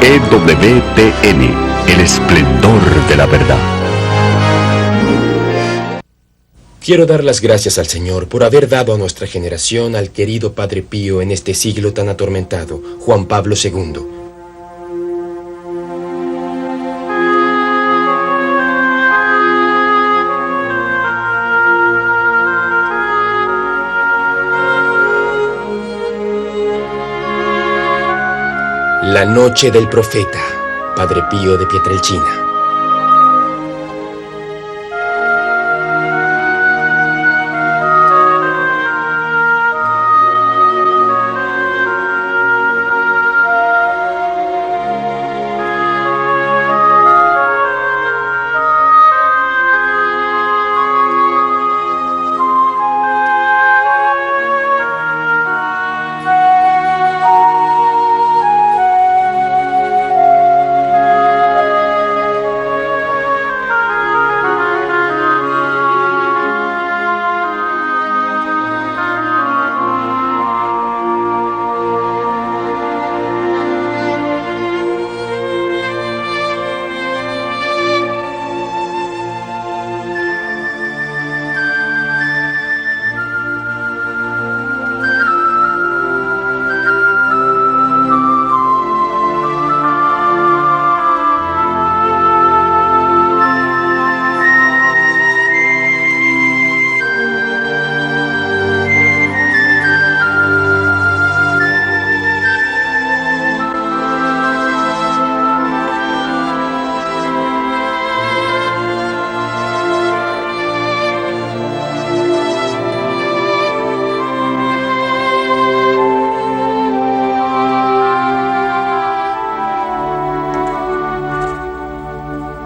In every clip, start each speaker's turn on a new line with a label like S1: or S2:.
S1: EWTN, el esplendor de la verdad.
S2: Quiero dar las gracias al Señor por haber dado a nuestra generación al querido Padre Pío en este siglo tan atormentado, Juan Pablo II. La noche del profeta, Padre Pío de Pietrelcina.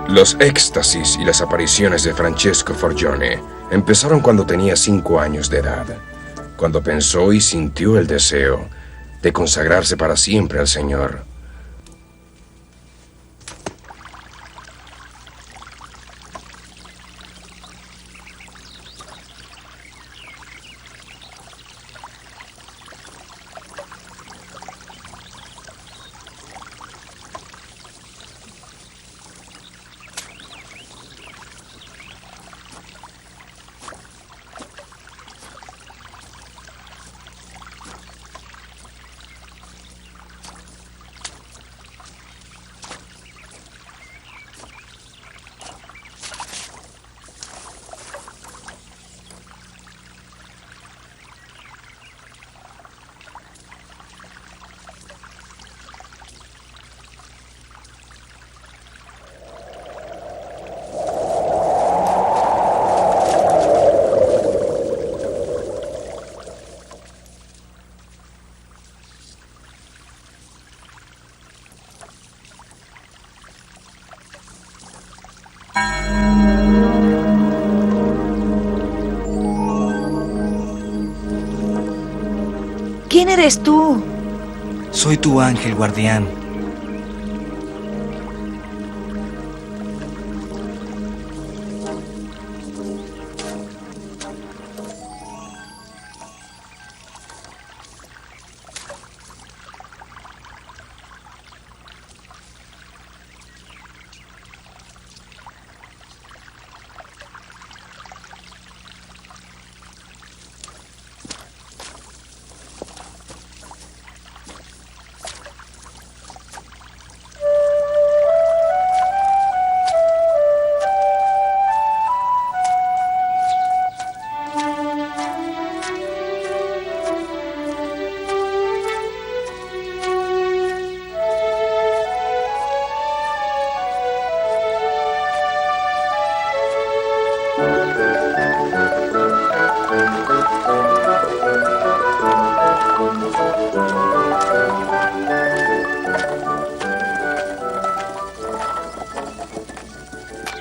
S3: Los éxtasis y las apariciones de Francesco Forgione empezaron cuando tenía 5 años de edad, cuando pensó y sintió el deseo de consagrarse para siempre al Señor.
S4: ¿Quién eres tú?
S5: Soy tu ángel guardián.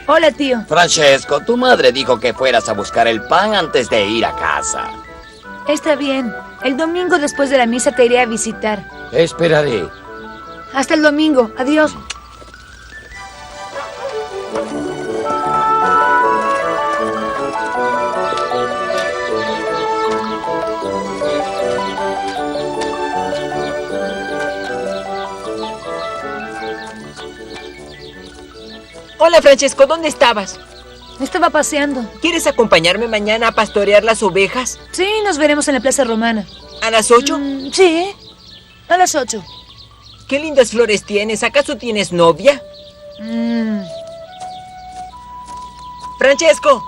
S4: Hola, tío.
S6: Francesco, tu madre dijo que fueras a buscar el pan antes de ir a casa.
S4: Está bien. El domingo después de la misa te iré a visitar.
S6: Te esperaré.
S4: Hasta el domingo. Adiós.
S7: Hola, Francesco, ¿dónde estabas?
S4: Estaba paseando.
S7: ¿Quieres acompañarme mañana a pastorear las ovejas?
S4: Sí, nos veremos en la Plaza Romana.
S7: ¿A las 8?
S4: Sí, a las 8.
S7: Qué lindas flores tienes. ¿Acaso tienes novia? Francesco.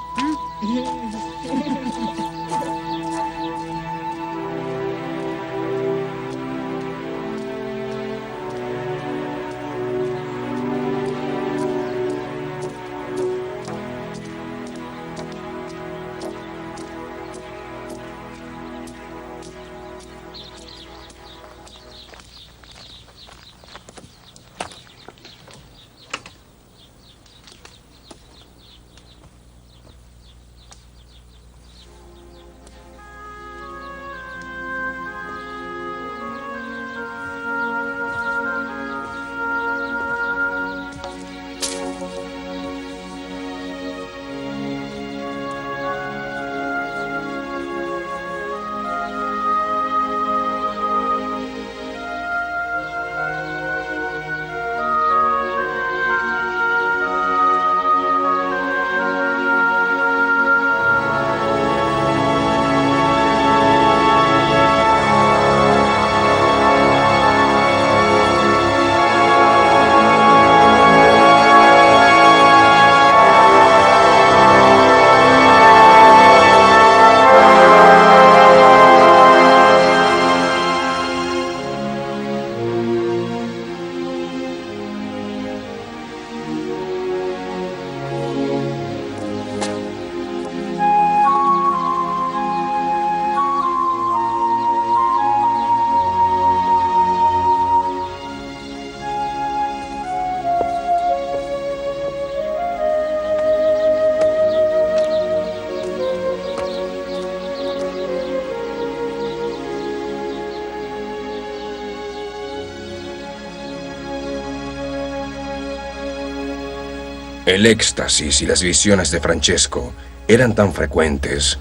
S3: El éxtasis y las visiones de Francesco eran tan frecuentes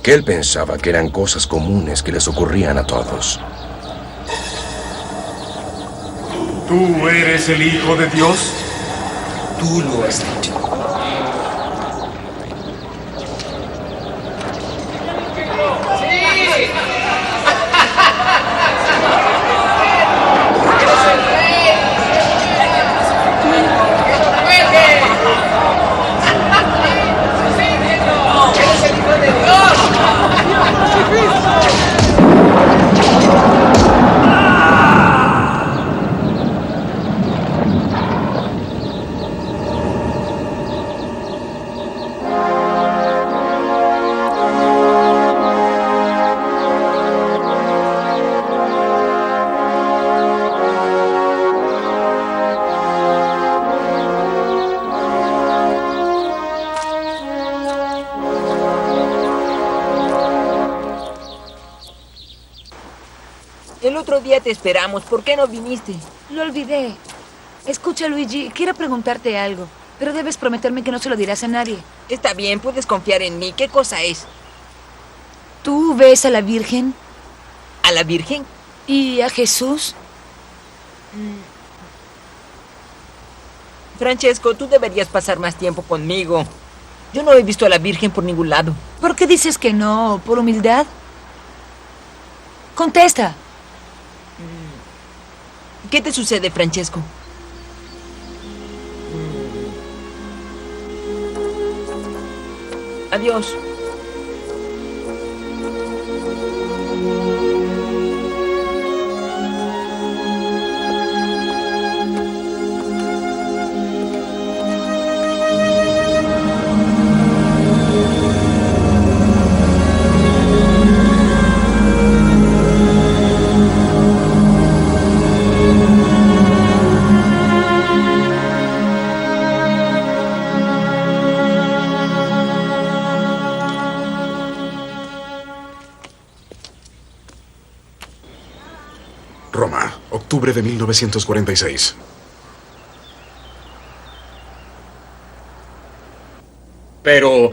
S3: que él pensaba que eran cosas comunes que les ocurrían a todos.
S8: ¿Tú eres el Hijo de Dios?
S5: Tú lo has dicho.
S7: El otro día te esperamos. ¿Por qué no viniste?
S4: Lo olvidé. Escucha, Luigi, quiero preguntarte algo, pero debes prometerme que no se lo dirás a nadie.
S7: Está bien, puedes confiar en mí. ¿Qué cosa es?
S4: ¿Tú ves a la Virgen?
S7: ¿A la Virgen?
S4: ¿Y a Jesús?
S7: Francesco, tú deberías pasar más tiempo conmigo. Yo no he visto a la Virgen por ningún lado.
S4: ¿Por qué dices que no? ¿Por humildad? Contesta.
S7: ¿Qué te sucede, Francesco? Adiós.
S8: Roma, octubre de 1946.
S9: Pero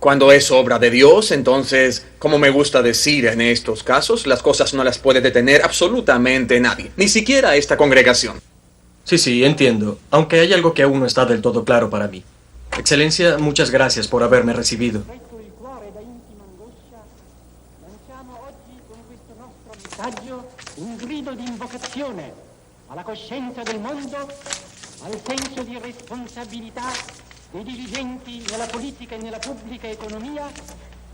S9: cuando es obra de Dios, entonces, como me gusta decir en estos casos, las cosas no las puede detener absolutamente nadie, ni siquiera esta congregación.
S10: Sí, entiendo. Aunque hay algo que aún no está del todo claro para mí. Excelencia, muchas gracias por haberme recibido.
S11: Un grido di invocazione alla coscienza del mondo, al senso di responsabilità dei dirigenti nella politica e nella pubblica economia,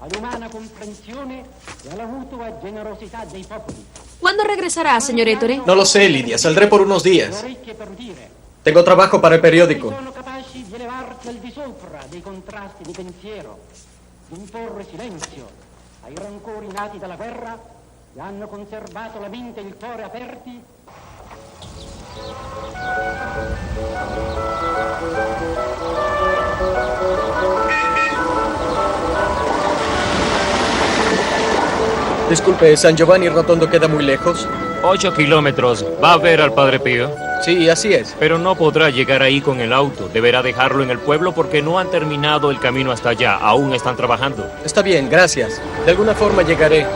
S11: all'umana comprensione e alla mutua generosità dei popoli.
S12: ¿Cuándo regresará, señor Ettore?
S10: No lo sé, Lidia. Saldré por unos días. Tengo trabajo para el periódico.
S11: Sono capaci di elevarsi al di sopra dei contrasti di pensiero, di imporre silenzio ai rancori nati dalla guerra e hanno conservato la mente e il cuore aperti.
S10: Disculpe, ¿San Giovanni Rotondo queda muy lejos?
S13: 8 kilómetros. ¿Va a ver al Padre Pío?
S10: Sí, así es.
S13: Pero no podrá llegar ahí con el auto. Deberá dejarlo en el pueblo porque no han terminado el camino hasta allá. Aún están trabajando.
S10: Está bien, gracias. De alguna forma llegaré.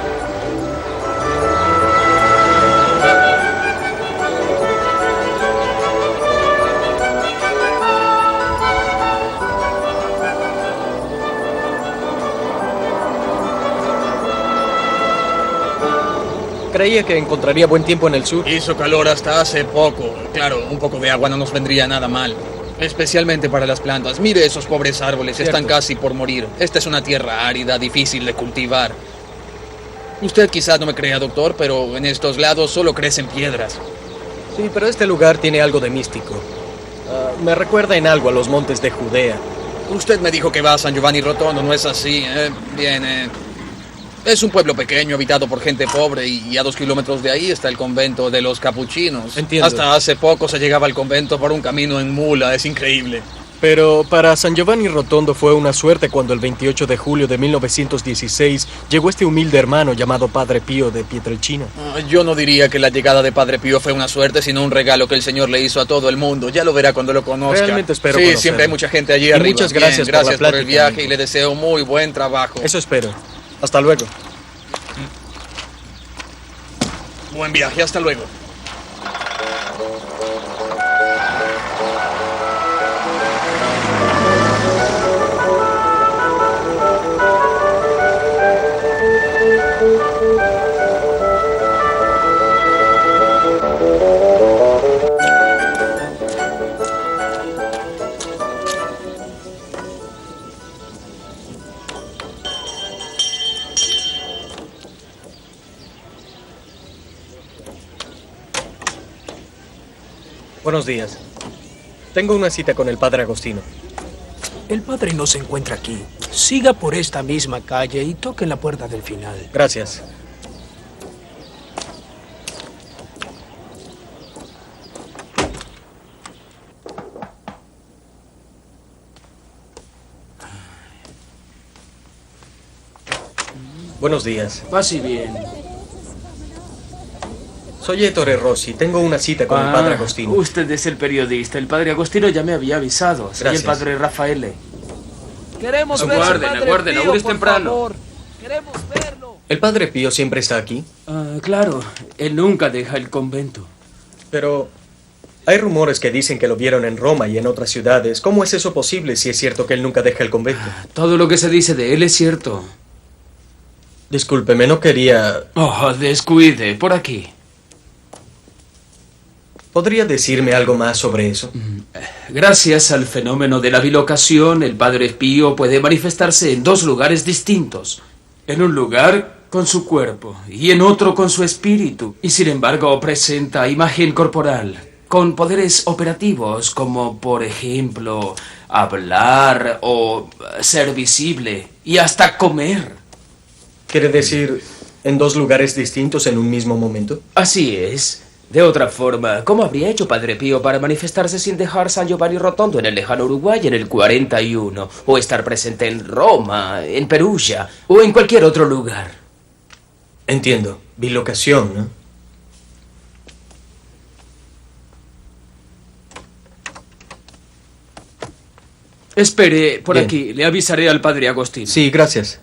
S10: Creía que encontraría buen tiempo en el sur.
S9: Hizo calor hasta hace poco. Claro, un poco de agua no nos vendría nada mal. Especialmente para las plantas. Mire esos pobres árboles,
S10: Cierto.
S9: están casi por morir. Esta es una tierra árida, difícil de cultivar. Usted quizás no me crea, doctor, pero en estos lados solo crecen piedras.
S10: Sí, pero este lugar tiene algo de místico. Me recuerda en algo a los montes de Judea.
S9: Usted me dijo que va a San Giovanni Rotondo, ¿no es así? Bien, es un pueblo pequeño, habitado por gente pobre, y a 2 kilómetros de ahí está el convento de los capuchinos.
S10: Entiendo.
S9: Hasta hace poco se llegaba al convento por un camino en mula, es increíble.
S10: Pero para San Giovanni Rotondo fue una suerte cuando el 28 de julio de 1916 llegó este humilde hermano llamado Padre Pío de Pietrelcina.
S9: Yo no diría que la llegada de Padre Pío fue una suerte, sino un regalo que el Señor le hizo a todo el mundo. Ya lo verá cuando lo conozca.
S10: Realmente espero
S9: Sí,
S10: conocerlo.
S9: siempre hay mucha gente allí
S10: Y
S9: arriba.
S10: muchas
S9: Bien,
S10: gracias por la
S9: gracias por el
S10: plática,
S9: viaje
S10: amigo.
S9: y le deseo muy buen trabajo.
S10: Eso espero. Hasta luego.
S9: Buen viaje, hasta luego.
S10: Buenos días. Tengo una cita con el padre Agostino.
S14: El padre no se encuentra aquí. Siga por esta misma calle y toque en la puerta del final.
S10: Gracias. Buenos días.
S14: Pase bien.
S10: Soy Ettore Rossi. Tengo una cita con el padre Agostino.
S15: Usted es el periodista. El padre Agostino ya me había avisado. Soy
S10: Gracias.
S15: el padre Rafaele.
S14: Queremos
S15: Aguarden, aún es temprano.
S14: Queremos verlo.
S10: ¿El padre Pío siempre está aquí?
S15: Claro, él nunca deja el convento.
S10: Pero hay rumores que dicen que lo vieron en Roma y en otras ciudades. ¿Cómo es eso posible si es cierto que él nunca deja el convento?
S15: Todo lo que se dice de él es cierto.
S10: Discúlpeme, no quería...
S15: Oh, descuide, por aquí.
S10: ¿Podría decirme algo más sobre eso?
S15: Gracias al fenómeno de la bilocación, el Padre Pío puede manifestarse en 2 lugares distintos. En un lugar con su cuerpo y en otro con su espíritu. Y sin embargo presenta imagen corporal, con poderes operativos como, por ejemplo, hablar o ser visible y hasta comer.
S10: ¿Quiere decir en 2 lugares distintos en un mismo momento?
S15: Así es. De otra forma, ¿cómo habría hecho Padre Pío para manifestarse sin dejar San Giovanni Rotondo en el lejano Uruguay en el 41? O estar presente en Roma, en Perugia, o en cualquier otro lugar.
S10: Entiendo. Bilocación, ¿no?
S15: Espere, por
S10: Bien.
S15: aquí, le avisaré al Padre Agostino.
S10: Sí, gracias.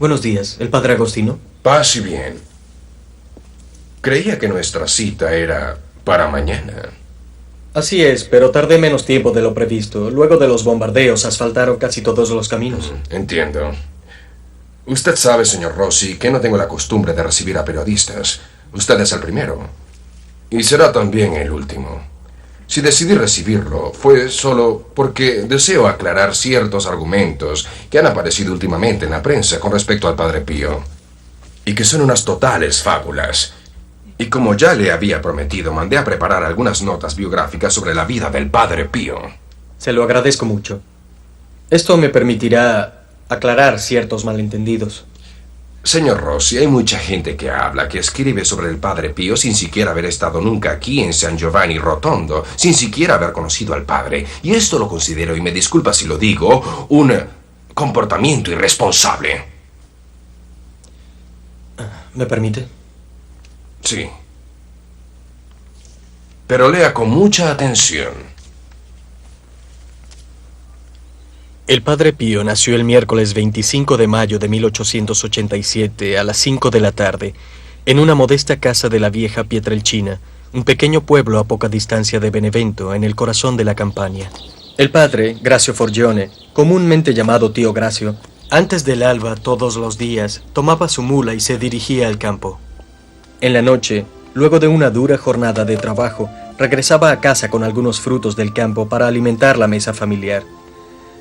S10: Buenos días, ¿el padre Agostino?
S3: Paz y bien. Creía que nuestra cita era para mañana.
S10: Así es, pero tardé menos tiempo de lo previsto. Luego de los bombardeos asfaltaron casi todos los caminos.
S3: Entiendo. Usted sabe, señor Rossi, que no tengo la costumbre de recibir a periodistas. Usted es el primero. Y será también el último. Si decidí recibirlo, fue solo porque deseo aclarar ciertos argumentos que han aparecido últimamente en la prensa con respecto al Padre Pío. Y que son unas totales fábulas. Y como ya le había prometido, mandé a preparar algunas notas biográficas sobre la vida del Padre Pío.
S10: Se lo agradezco mucho. Esto me permitirá aclarar ciertos malentendidos.
S3: Señor Rossi, hay mucha gente que habla, que escribe sobre el Padre Pío sin siquiera haber estado nunca aquí en San Giovanni Rotondo, sin siquiera haber conocido al Padre. Y esto lo considero, y me disculpa si lo digo, un comportamiento irresponsable.
S10: ¿Me permite?
S3: Sí. Pero lea con mucha atención.
S10: El Padre Pío nació el miércoles 25 de mayo de 1887 a las 5 de la tarde en una modesta casa de la vieja Pietrelcina, un pequeño pueblo a poca distancia de Benevento, en el corazón de la Campania. El padre, Gracio Forgione, comúnmente llamado Tío Gracio, antes del alba todos los días tomaba su mula y se dirigía al campo. En la noche, luego de una dura jornada de trabajo, regresaba a casa con algunos frutos del campo para alimentar la mesa familiar.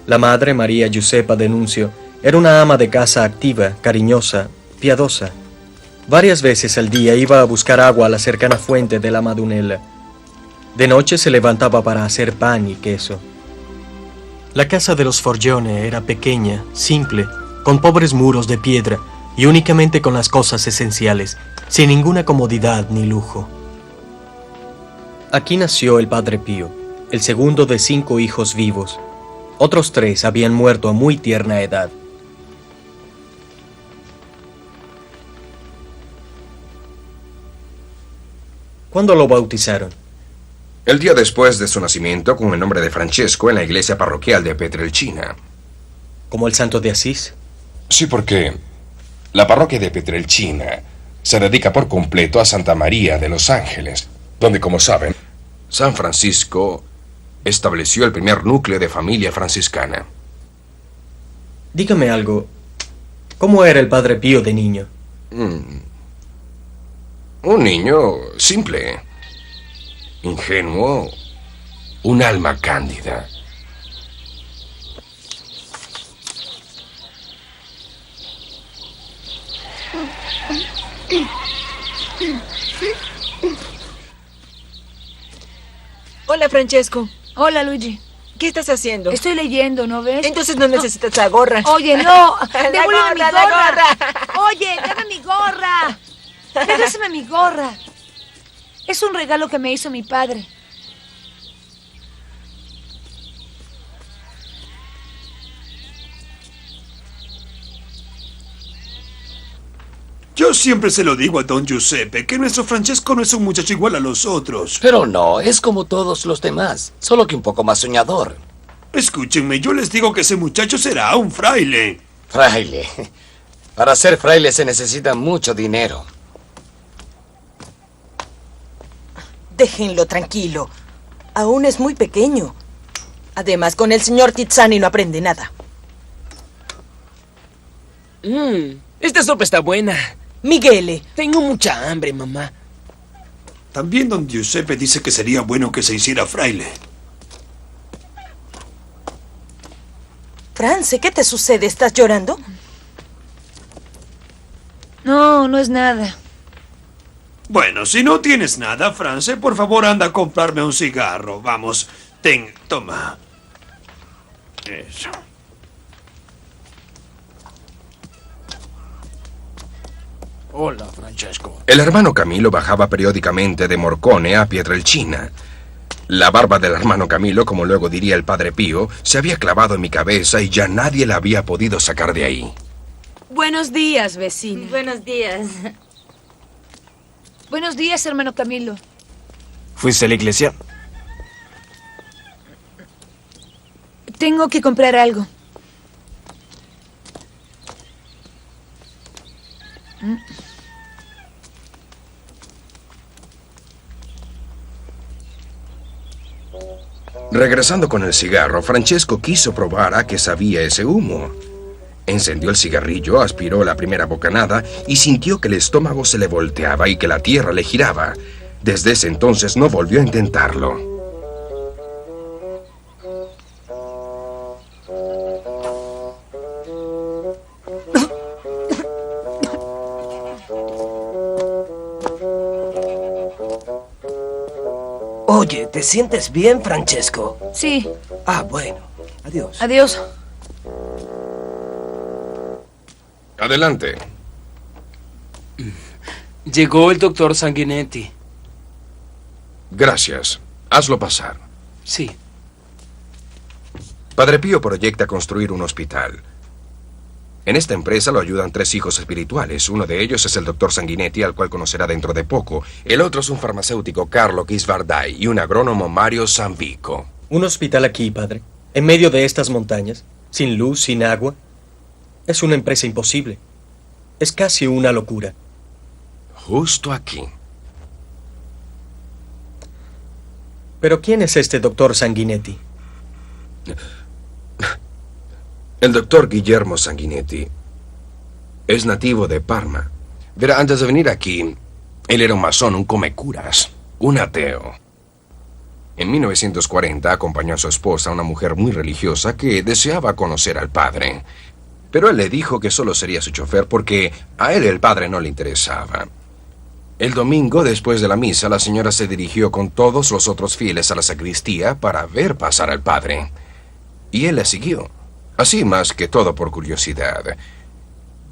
S10: La madre, María Giuseppa Denuncio, era una ama de casa activa, cariñosa, piadosa. Varias veces al día iba a buscar agua a la cercana fuente de la Madunella. De noche se levantaba para hacer pan y queso. La casa de los Forgione era pequeña, simple, con pobres muros de piedra y únicamente con las cosas esenciales, sin ninguna comodidad ni lujo. Aquí nació el Padre Pío, el segundo de 5 hijos vivos. Otros 3 habían muerto a muy tierna edad. ¿Cuándo lo bautizaron?
S3: El día después de su nacimiento, con el nombre de Francesco, en la iglesia parroquial de Pietrelcina.
S10: ¿Como el santo de Asís?
S3: Sí, porque la parroquia de Pietrelcina se dedica por completo a Santa María de los Ángeles, donde, como saben, San Francisco estableció el primer núcleo de familia franciscana.
S10: Dígame algo. ¿Cómo era el Padre Pío de niño?
S3: Un niño simple, ingenuo, un alma cándida.
S7: Hola, Francesco.
S4: Hola, Luigi.
S7: ¿Qué estás haciendo?
S4: Estoy leyendo, ¿no ves?
S7: Entonces no necesitas la gorra.
S4: Oye, no.
S7: La
S4: Devuélveme mi
S7: gorra,
S4: gorra.
S7: la gorra.
S4: Oye, dame mi gorra. Regrésame mi gorra. Es un regalo que me hizo mi padre.
S8: Yo siempre se lo digo a don Giuseppe, que nuestro Francesco no es un muchacho igual a los otros.
S6: Pero no, es como todos los demás, solo que un poco más soñador.
S8: Escúchenme, yo les digo que ese muchacho será un fraile.
S6: Fraile. Para ser fraile se necesita mucho dinero.
S16: Déjenlo tranquilo. Aún es muy pequeño. Además, con el señor Tizzani no aprende nada.
S17: Esta sopa está buena.
S16: Miguele.
S17: Tengo mucha hambre, mamá.
S8: También don Giuseppe dice que sería bueno que se hiciera fraile.
S16: France, ¿qué te sucede? ¿Estás llorando?
S4: No, no es nada.
S8: Bueno, si no tienes nada, France, por favor anda a comprarme un cigarro. Vamos, toma. Eso.
S14: Hola, Francesco.
S3: El hermano Camilo bajaba periódicamente de Morcone a Pietrelcina. La barba del hermano Camilo, como luego diría el Padre Pío, se había clavado en mi cabeza y ya nadie la había podido sacar de ahí.
S12: Buenos días, vecina.
S4: Buenos días. Buenos días, hermano Camilo.
S14: ¿Fuiste a la iglesia?
S4: Tengo que comprar algo.
S3: Regresando con el cigarro, Francesco quiso probar a qué sabía ese humo. Encendió el cigarrillo, aspiró la primera bocanada y sintió que el estómago se le volteaba y que la tierra le giraba. Desde ese entonces no volvió a intentarlo.
S17: Oye, ¿te sientes bien, Francesco?
S4: Sí.
S17: Ah, bueno. Adiós.
S4: Adiós.
S3: Adelante.
S15: Llegó el doctor Sanguinetti.
S3: Gracias. Hazlo pasar.
S15: Sí.
S3: Padre Pío proyecta construir un hospital. En esta empresa lo ayudan 3 hijos espirituales. Uno de ellos es el doctor Sanguinetti, al cual conocerá dentro de poco. El otro es un farmacéutico, Carlo Gisvardai, y un agrónomo, Mario Sambico.
S10: ¿Un hospital aquí, padre? ¿En medio de estas montañas? ¿Sin luz, sin agua? Es una empresa imposible. Es casi una locura.
S3: Justo aquí.
S10: ¿Pero quién es este doctor Sanguinetti?
S3: El doctor Guillermo Sanguinetti es nativo de Parma. Verá, antes de venir aquí, él era un masón, un comecuras, un ateo. En 1940 acompañó a su esposa, una mujer muy religiosa que deseaba conocer al padre. Pero él le dijo que solo sería su chofer porque a él el padre no le interesaba. El domingo, después de la misa, la señora se dirigió con todos los otros fieles a la sacristía para ver pasar al padre. Y él la siguió. Así más que todo por curiosidad.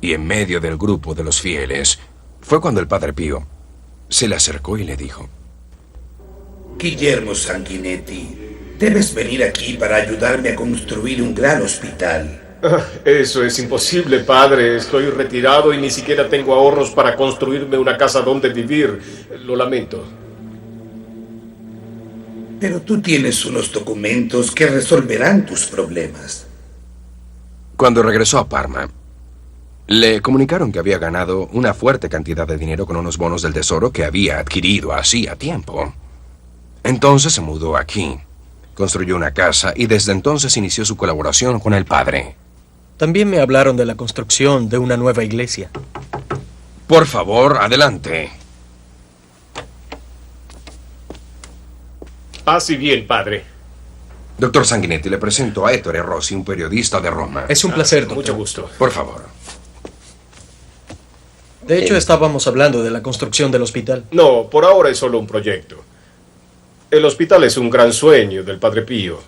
S3: Y en medio del grupo de los fieles fue cuando el padre Pío se le acercó y le dijo:
S18: Guillermo Sanguinetti, debes venir aquí para ayudarme a construir un gran hospital.
S19: Eso es imposible, padre. Estoy retirado y ni siquiera tengo ahorros para construirme una casa donde vivir. Lo lamento.
S18: Pero tú tienes unos documentos que resolverán tus problemas.
S3: Cuando regresó a Parma, le comunicaron que había ganado una fuerte cantidad de dinero con unos bonos del tesoro que había adquirido hacía tiempo. Entonces se mudó aquí, construyó una casa y desde entonces inició su colaboración con el padre.
S10: También me hablaron de la construcción de una nueva iglesia.
S3: Por favor, adelante.
S19: Paz y bien, padre.
S3: Doctor Sanguinetti, le presento a Ettore Rossi, un periodista de Roma.
S10: Es un placer, doctor.
S19: Mucho gusto.
S3: Por favor.
S10: De hecho, estábamos hablando de la construcción del hospital.
S19: No, por ahora es solo un proyecto. El hospital es un gran sueño del padre Pío.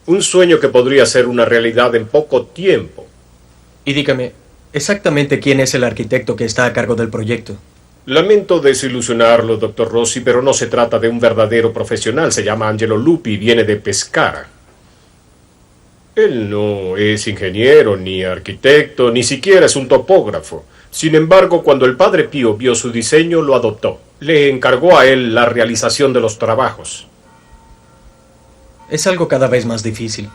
S19: Un sueño que podría ser una realidad en poco tiempo.
S10: Y dígame, exactamente quién es el arquitecto que está a cargo del proyecto.
S19: Lamento desilusionarlo, doctor Rossi, pero no se trata de un verdadero profesional. Se llama Angelo Lupi y viene de Pescara. Él no es ingeniero, ni arquitecto, ni siquiera es un topógrafo. Sin embargo, cuando el padre Pío vio su diseño, lo adoptó. Le encargó a él la realización de los trabajos.
S10: Es algo cada vez más difícil,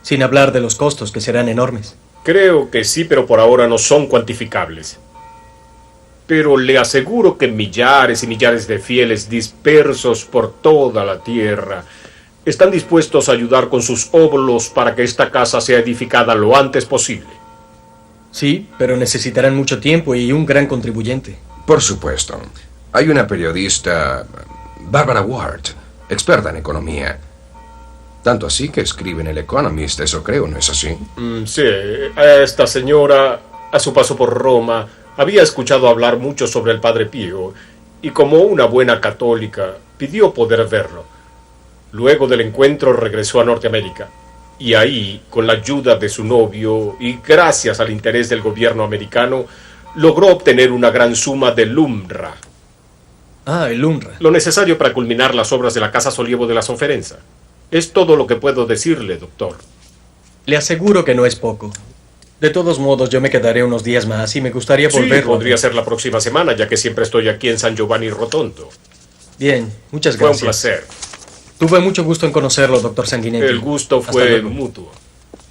S10: sin hablar de los costos que serán enormes.
S19: Creo que sí, pero por ahora no son cuantificables. Pero le aseguro que millares y millares de fieles dispersos por toda la tierra están dispuestos a ayudar con sus óbolos para que esta casa sea edificada lo antes posible.
S10: Sí, pero necesitarán mucho tiempo y un gran contribuyente.
S3: Por supuesto. Hay una periodista, Barbara Ward, experta en economía. Tanto así que escribe en el Economist, eso creo, ¿no es así?
S19: Sí, esta señora, a su paso por Roma, había escuchado hablar mucho sobre el padre Pío y como una buena católica pidió poder verlo. Luego del encuentro regresó a Norteamérica y ahí, con la ayuda de su novio y gracias al interés del gobierno americano, logró obtener una gran suma del UNRWA.
S10: Ah, el UNRWA.
S19: Lo necesario para culminar las obras de la Casa Solievo de la Soferenza. Es todo lo que puedo decirle, doctor.
S10: Le aseguro que no es poco. De todos modos, yo me quedaré unos días más y me gustaría volver.
S19: Sí, podría ser la próxima semana, ya que siempre estoy aquí en San Giovanni Rotondo.
S10: Bien, muchas gracias.
S19: Fue un placer.
S10: Tuve mucho gusto en conocerlo, doctor Sanguinetti.
S19: El gusto fue mutuo.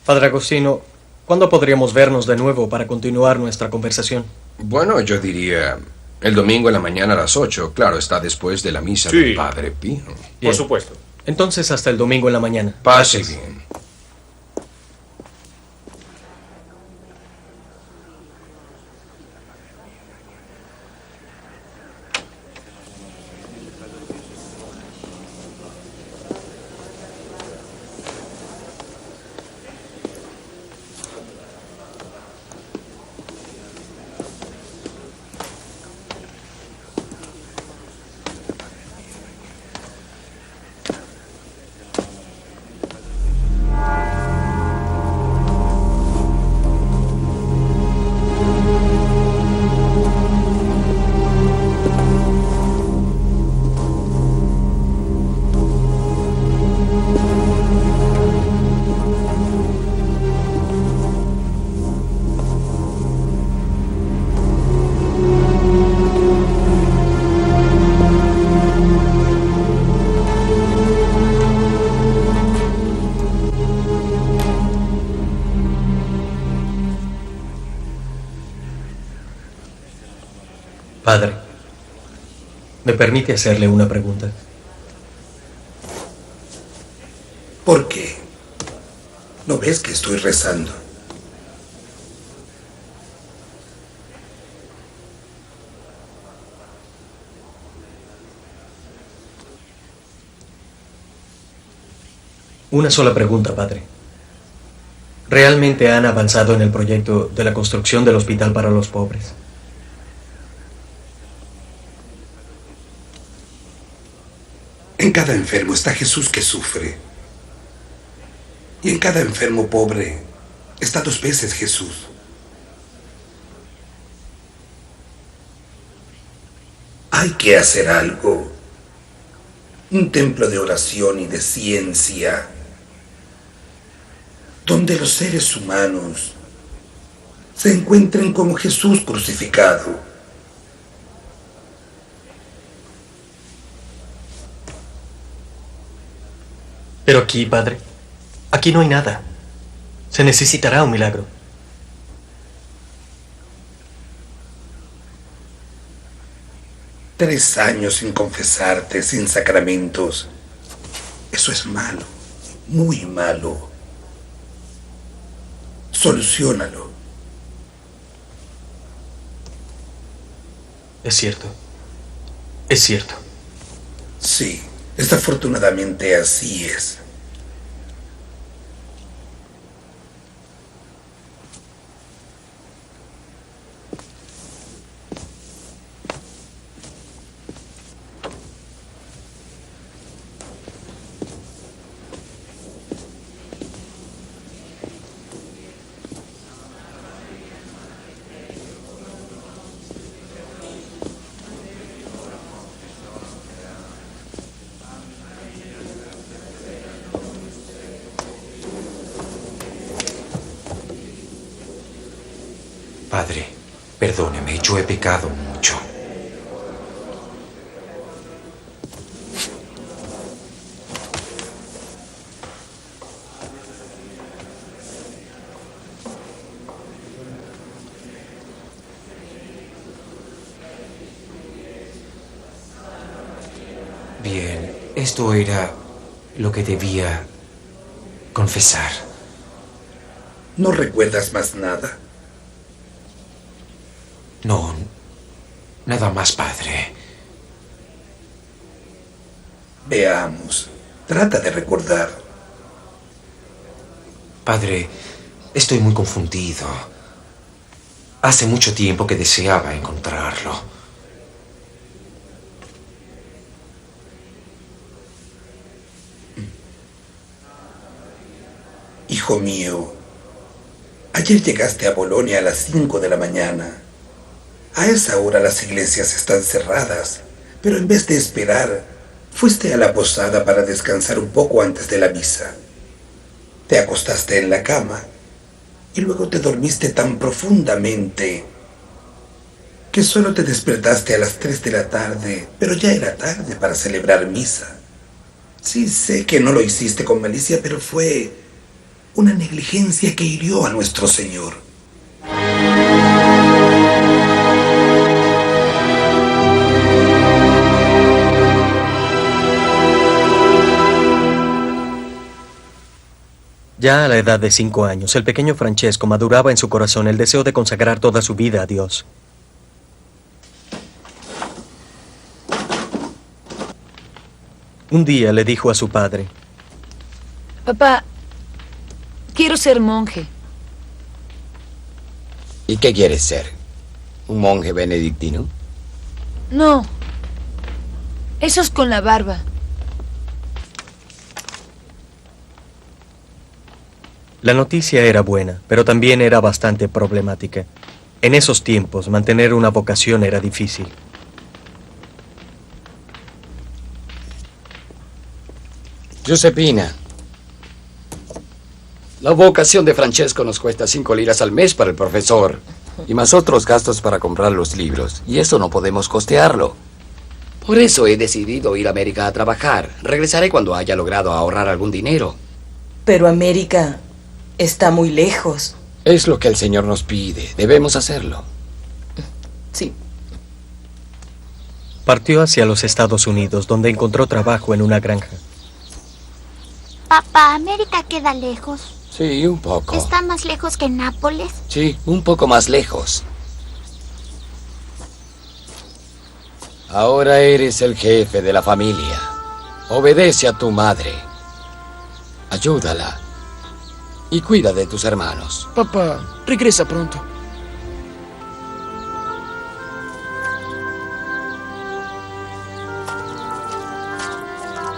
S10: Padre Agostino, ¿cuándo podríamos vernos de nuevo para continuar nuestra conversación?
S3: Bueno, yo diría el domingo en la mañana a las 8. Claro, está después de la misa del padre Pío.
S19: Por supuesto.
S10: Entonces hasta el domingo en la mañana.
S3: Pase bien.
S10: Padre, ¿me permite hacerle una pregunta?
S18: ¿Por qué? ¿No ves que estoy rezando?
S10: Una sola pregunta, padre. ¿Realmente han avanzado en el proyecto de la construcción del hospital para los pobres?
S18: En cada enfermo está Jesús que sufre. Y en cada enfermo pobre está 2 veces Jesús. Hay que hacer algo. Un templo de oración y de ciencia, donde los seres humanos se encuentren como Jesús crucificado.
S10: Pero aquí, padre, aquí no hay nada. Se necesitará un milagro.
S18: Tres años sin confesarte, sin sacramentos. Eso es malo, muy malo. Soluciónalo.
S10: Es cierto. Es cierto.
S18: Sí, desafortunadamente así es.
S5: Padre, perdóneme, yo he pecado mucho. Bien, esto era lo que debía confesar.
S18: ¿No recuerdas más nada?
S5: No, nada más, padre.
S18: Veamos. Trata de recordar.
S5: Padre, estoy muy confundido. Hace mucho tiempo que deseaba encontrarlo.
S18: Hijo mío, ayer llegaste a Bolonia a las 5 de la mañana. A esa hora las iglesias están cerradas, pero en vez de esperar, fuiste a la posada para descansar un poco antes de la misa. Te acostaste en la cama y luego te dormiste tan profundamente que solo te despertaste a las 3 de la tarde, pero ya era tarde para celebrar misa. Sí, sé que no lo hiciste con malicia, pero fue una negligencia que hirió a nuestro Señor.
S10: Ya a la edad de 5 años, el pequeño Francesco maduraba en su corazón el deseo de consagrar toda su vida a Dios. Un día le dijo a su padre:
S4: Papá, quiero ser monje.
S6: ¿Y qué quieres ser? ¿Un monje benedictino?
S4: No. Esos con la barba.
S10: La noticia era buena, pero también era bastante problemática. En esos tiempos, mantener una vocación era difícil.
S20: Giuseppina, la vocación de Francesco nos cuesta 5 liras al mes para el profesor y más otros gastos para comprar los libros, y eso no podemos costearlo. Por eso he decidido ir a América a trabajar. Regresaré cuando haya logrado ahorrar algún dinero.
S16: Pero América está muy lejos.
S20: Es lo que el Señor nos pide. Debemos hacerlo.
S16: Sí.
S10: Partió hacia los Estados Unidos, donde encontró trabajo en una granja.
S21: Papá, ¿América queda lejos?
S20: Sí, un poco.
S21: ¿Está más lejos que Nápoles?
S20: Sí, un poco más lejos. Ahora eres el jefe de la familia. Obedece a tu madre. Ayúdala. Y cuida de tus hermanos.
S2: Papá, regresa pronto.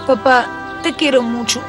S4: Papá, te quiero mucho.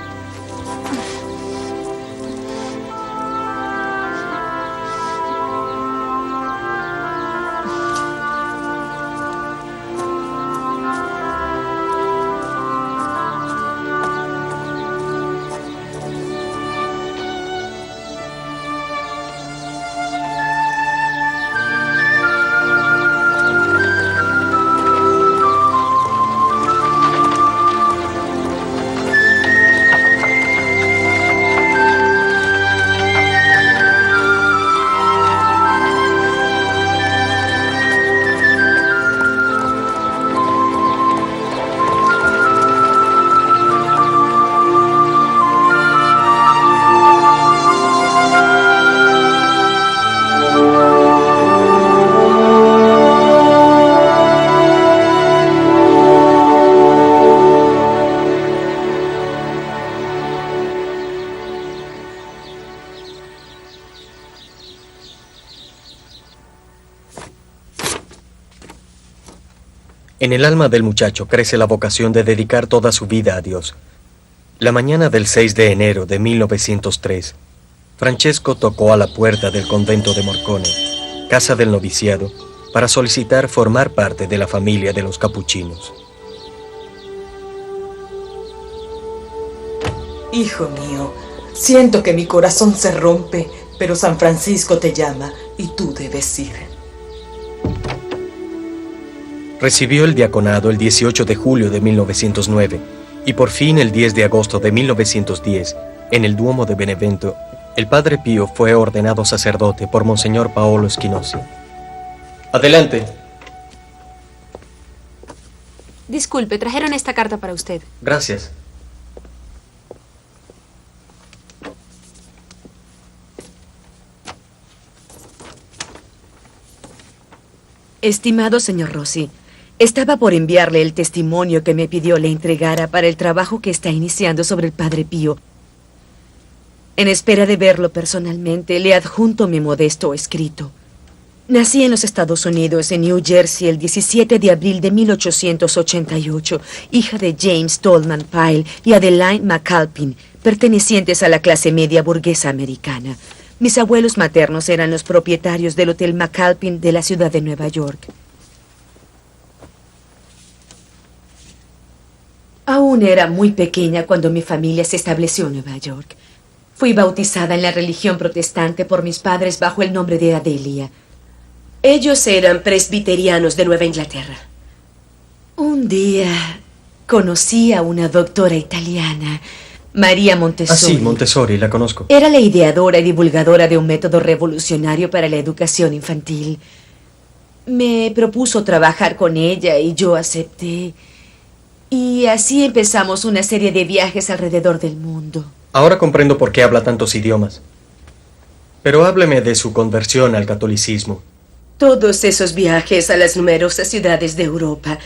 S10: En el alma del muchacho crece la vocación de dedicar toda su vida a Dios. La mañana del 6 de enero de 1903, Francesco tocó a la puerta del convento de Morcone, casa del noviciado, para solicitar formar parte de la familia de los capuchinos.
S16: Hijo mío, siento que mi corazón se rompe, pero San Francisco te llama y tú debes ir.
S10: Recibió el diaconado el 18 de julio de 1909 y por fin el 10 de agosto de 1910, en el Duomo de Benevento, el Padre Pío fue ordenado sacerdote por Monseñor Paolo Schinosi. Adelante.
S12: Disculpe, trajeron esta carta para usted.
S10: Gracias.
S12: Estimado señor Rossi, estaba por enviarle el testimonio que me pidió le entregara para el trabajo que está iniciando sobre el Padre Pío. En espera de verlo personalmente, le adjunto mi modesto escrito. Nací en los Estados Unidos, en New Jersey, el 17 de abril de 1888, hija de James Tolman Pyle y Adeline McAlpin, pertenecientes a la clase media burguesa americana. Mis abuelos maternos eran los propietarios del Hotel McAlpin de la ciudad de Nueva York. Aún era muy pequeña cuando mi familia se estableció en Nueva York. Fui bautizada en la religión protestante por mis padres bajo el nombre de Adelia. Ellos eran presbiterianos de Nueva Inglaterra. Un día conocí a una doctora italiana, María Montessori.
S10: Ah, sí, Montessori, la conozco.
S12: Era la ideadora y divulgadora de un método revolucionario para la educación infantil. Me propuso trabajar con ella y yo acepté. Y así empezamos una serie de viajes alrededor del mundo.
S10: Ahora comprendo por qué habla tantos idiomas. Pero hábleme de su conversión al catolicismo.
S1: Todos esos viajes a las numerosas ciudades de Europa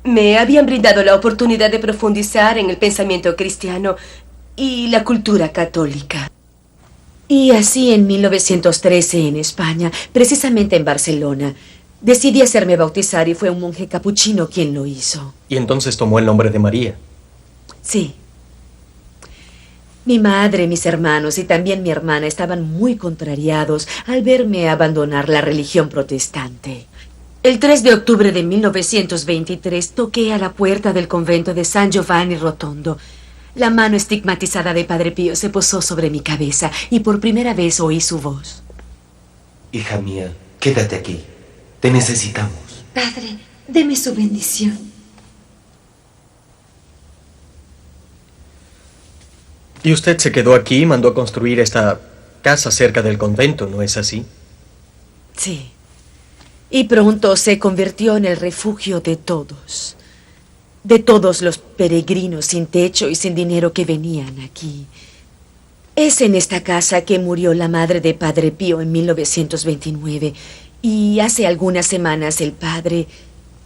S1: me habían brindado la oportunidad de profundizar en el pensamiento cristiano y la cultura católica.
S12: Y así en 1913 en España, precisamente en Barcelona, decidí hacerme bautizar y fue un monje capuchino quien lo hizo.
S10: Y entonces tomó el nombre de María.
S12: Sí. Mi madre, mis hermanos y también mi hermana estaban muy contrariados al verme abandonar la religión protestante. El 3 de octubre de 1923 toqué a la puerta del convento de San Giovanni Rotondo. La mano estigmatizada de Padre Pío se posó sobre mi cabeza y por primera vez oí su voz.
S5: Hija mía, quédate aquí. Te necesitamos.
S21: Padre, deme su bendición.
S10: Y usted se quedó aquí y mandó a construir esta casa cerca del convento, ¿no es así?
S12: Sí. Y pronto se convirtió en el refugio de todos. De todos los peregrinos sin techo y sin dinero que venían aquí. Es en esta casa que murió la madre de Padre Pío en 1929. Y hace algunas semanas el padre,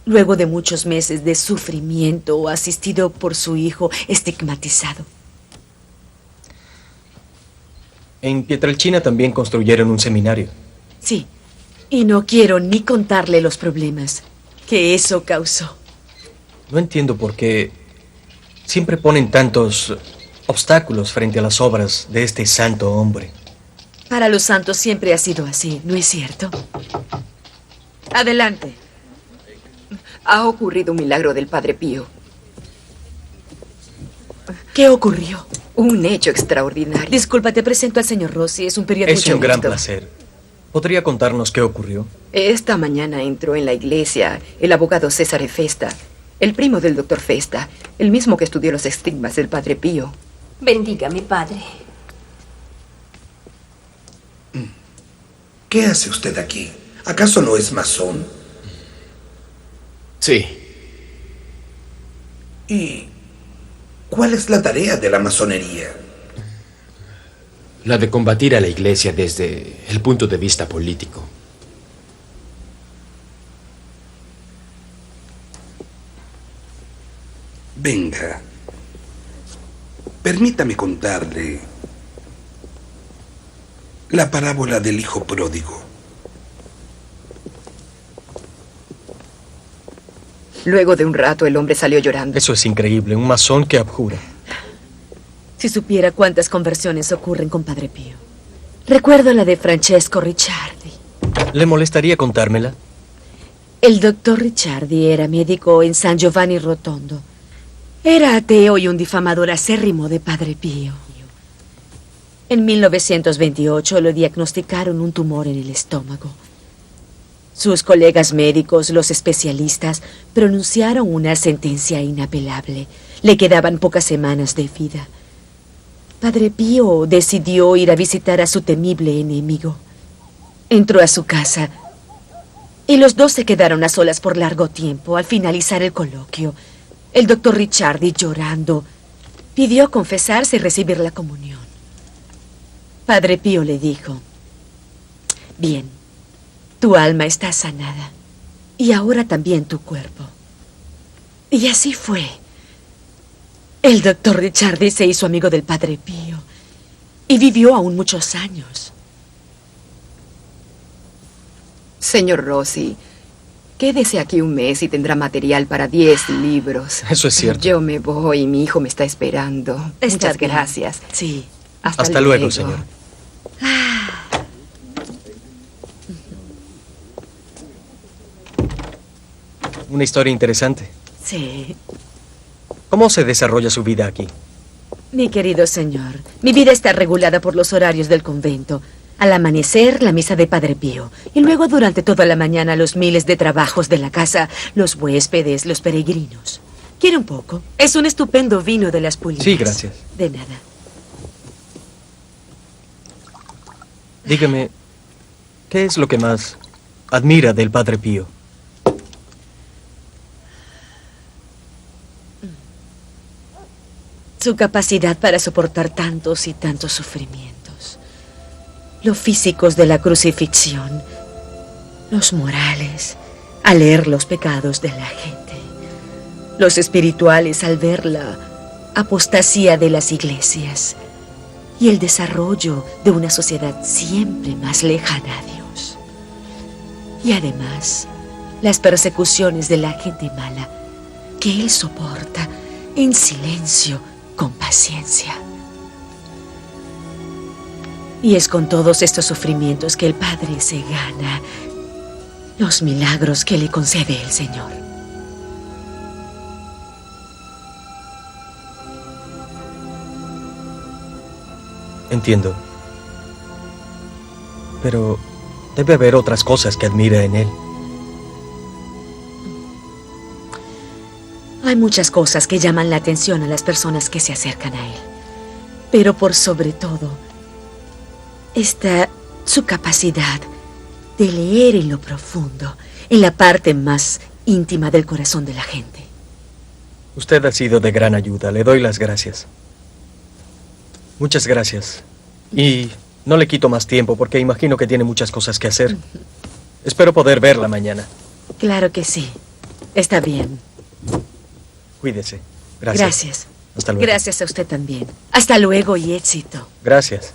S12: luego de muchos meses de sufrimiento, asistido por su hijo estigmatizado.
S10: En Pietrelcina también construyeron un seminario.
S12: Sí, y no quiero ni contarle los problemas que eso causó.
S10: No entiendo por qué siempre ponen tantos obstáculos frente a las obras de este santo hombre.
S12: Para los santos siempre ha sido así, ¿no es cierto? Adelante.
S22: Ha ocurrido un milagro del Padre Pío.
S12: ¿Qué ocurrió?
S22: Un hecho extraordinario.
S12: Disculpa, te presento al señor Rossi. Es un periodista.
S10: Es un gran placer. ¿Podría contarnos qué ocurrió?
S22: Esta mañana entró en la iglesia el abogado César Festa, el primo del doctor Festa, el mismo que estudió los estigmas del Padre Pío.
S1: Bendiga, mi padre.
S18: ¿Qué hace usted aquí? ¿Acaso no es masón?
S2: Sí.
S18: ¿Y cuál es la tarea de la masonería?
S2: La de combatir a la Iglesia desde el punto de vista político.
S18: Venga. Permítame contarle la parábola del hijo pródigo.
S22: Luego de un rato el hombre salió llorando.
S10: Eso es increíble, un masón que abjura.
S12: Si supiera cuántas conversiones ocurren con Padre Pío. Recuerdo la de Francesco Ricciardi.
S10: ¿Le molestaría contármela?
S12: El doctor Ricciardi era médico en San Giovanni Rotondo. Era ateo y un difamador acérrimo de Padre Pío. En 1928 le diagnosticaron un tumor en el estómago. Sus colegas médicos, los especialistas, pronunciaron una sentencia inapelable. Le quedaban pocas semanas de vida. Padre Pío decidió ir a visitar a su temible enemigo. Entró a su casa y los dos se quedaron a solas por largo tiempo. Al finalizar el coloquio, el doctor Ricciardi, llorando, pidió confesarse y recibir la comunión. Padre Pío le dijo: bien, tu alma está sanada y ahora también tu cuerpo. Y así fue. El doctor Ricciardi se hizo amigo del Padre Pío y vivió aún muchos años.
S22: Señor Rossi, quédese aquí un mes y tendrá material para 10 libros.
S10: Eso es cierto.
S22: Yo me voy, mi hijo me está esperando. Muchas gracias.
S12: Sí.
S10: Hasta luego, señor. Una historia interesante.
S12: Sí.
S10: ¿Cómo se desarrolla su vida aquí?
S12: Mi querido señor, mi vida está regulada por los horarios del convento. Al amanecer, la misa de Padre Pío. Y luego, durante toda la mañana, los miles de trabajos de la casa, los huéspedes, los peregrinos. ¿Quiere un poco? Es un estupendo vino de las Pulidas.
S10: Sí, gracias.
S12: De nada.
S10: Dígame, ¿qué es lo que más admira del Padre Pío?
S12: Su capacidad para soportar tantos y tantos sufrimientos. Los físicos de la crucifixión. Los morales al leer los pecados de la gente. Los espirituales al ver la apostasía de las iglesias. Y el desarrollo de una sociedad siempre más lejana a Dios. Y además, las persecuciones de la gente mala que él soporta en silencio, con paciencia. Y es con todos estos sufrimientos que el Padre se gana los milagros que le concede el Señor.
S10: Entiendo. Pero debe haber otras cosas que admira en él.
S12: Hay muchas cosas que llaman la atención a las personas que se acercan a él. Pero por sobre todo, está su capacidad de leer en lo profundo, en la parte más íntima del corazón de la gente.
S10: Usted ha sido de gran ayuda. Le doy las gracias. Muchas gracias. Y no le quito más tiempo porque imagino que tiene muchas cosas que hacer. Espero poder verla mañana.
S12: Claro que sí. Está bien.
S10: Cuídese. Gracias.
S12: Gracias.
S10: Hasta luego.
S12: Gracias a usted también. Hasta luego y éxito.
S10: Gracias.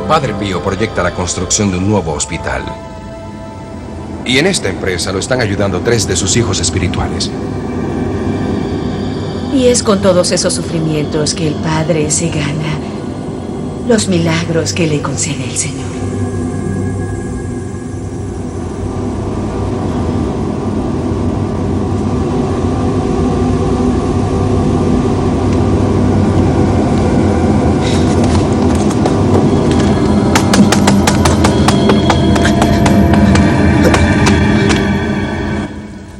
S3: Padre Pío proyecta la construcción de un nuevo hospital. Y en esta empresa lo están ayudando 3 de sus hijos espirituales.
S12: Y es con todos esos sufrimientos que el Padre se gana los milagros que le concede el Señor.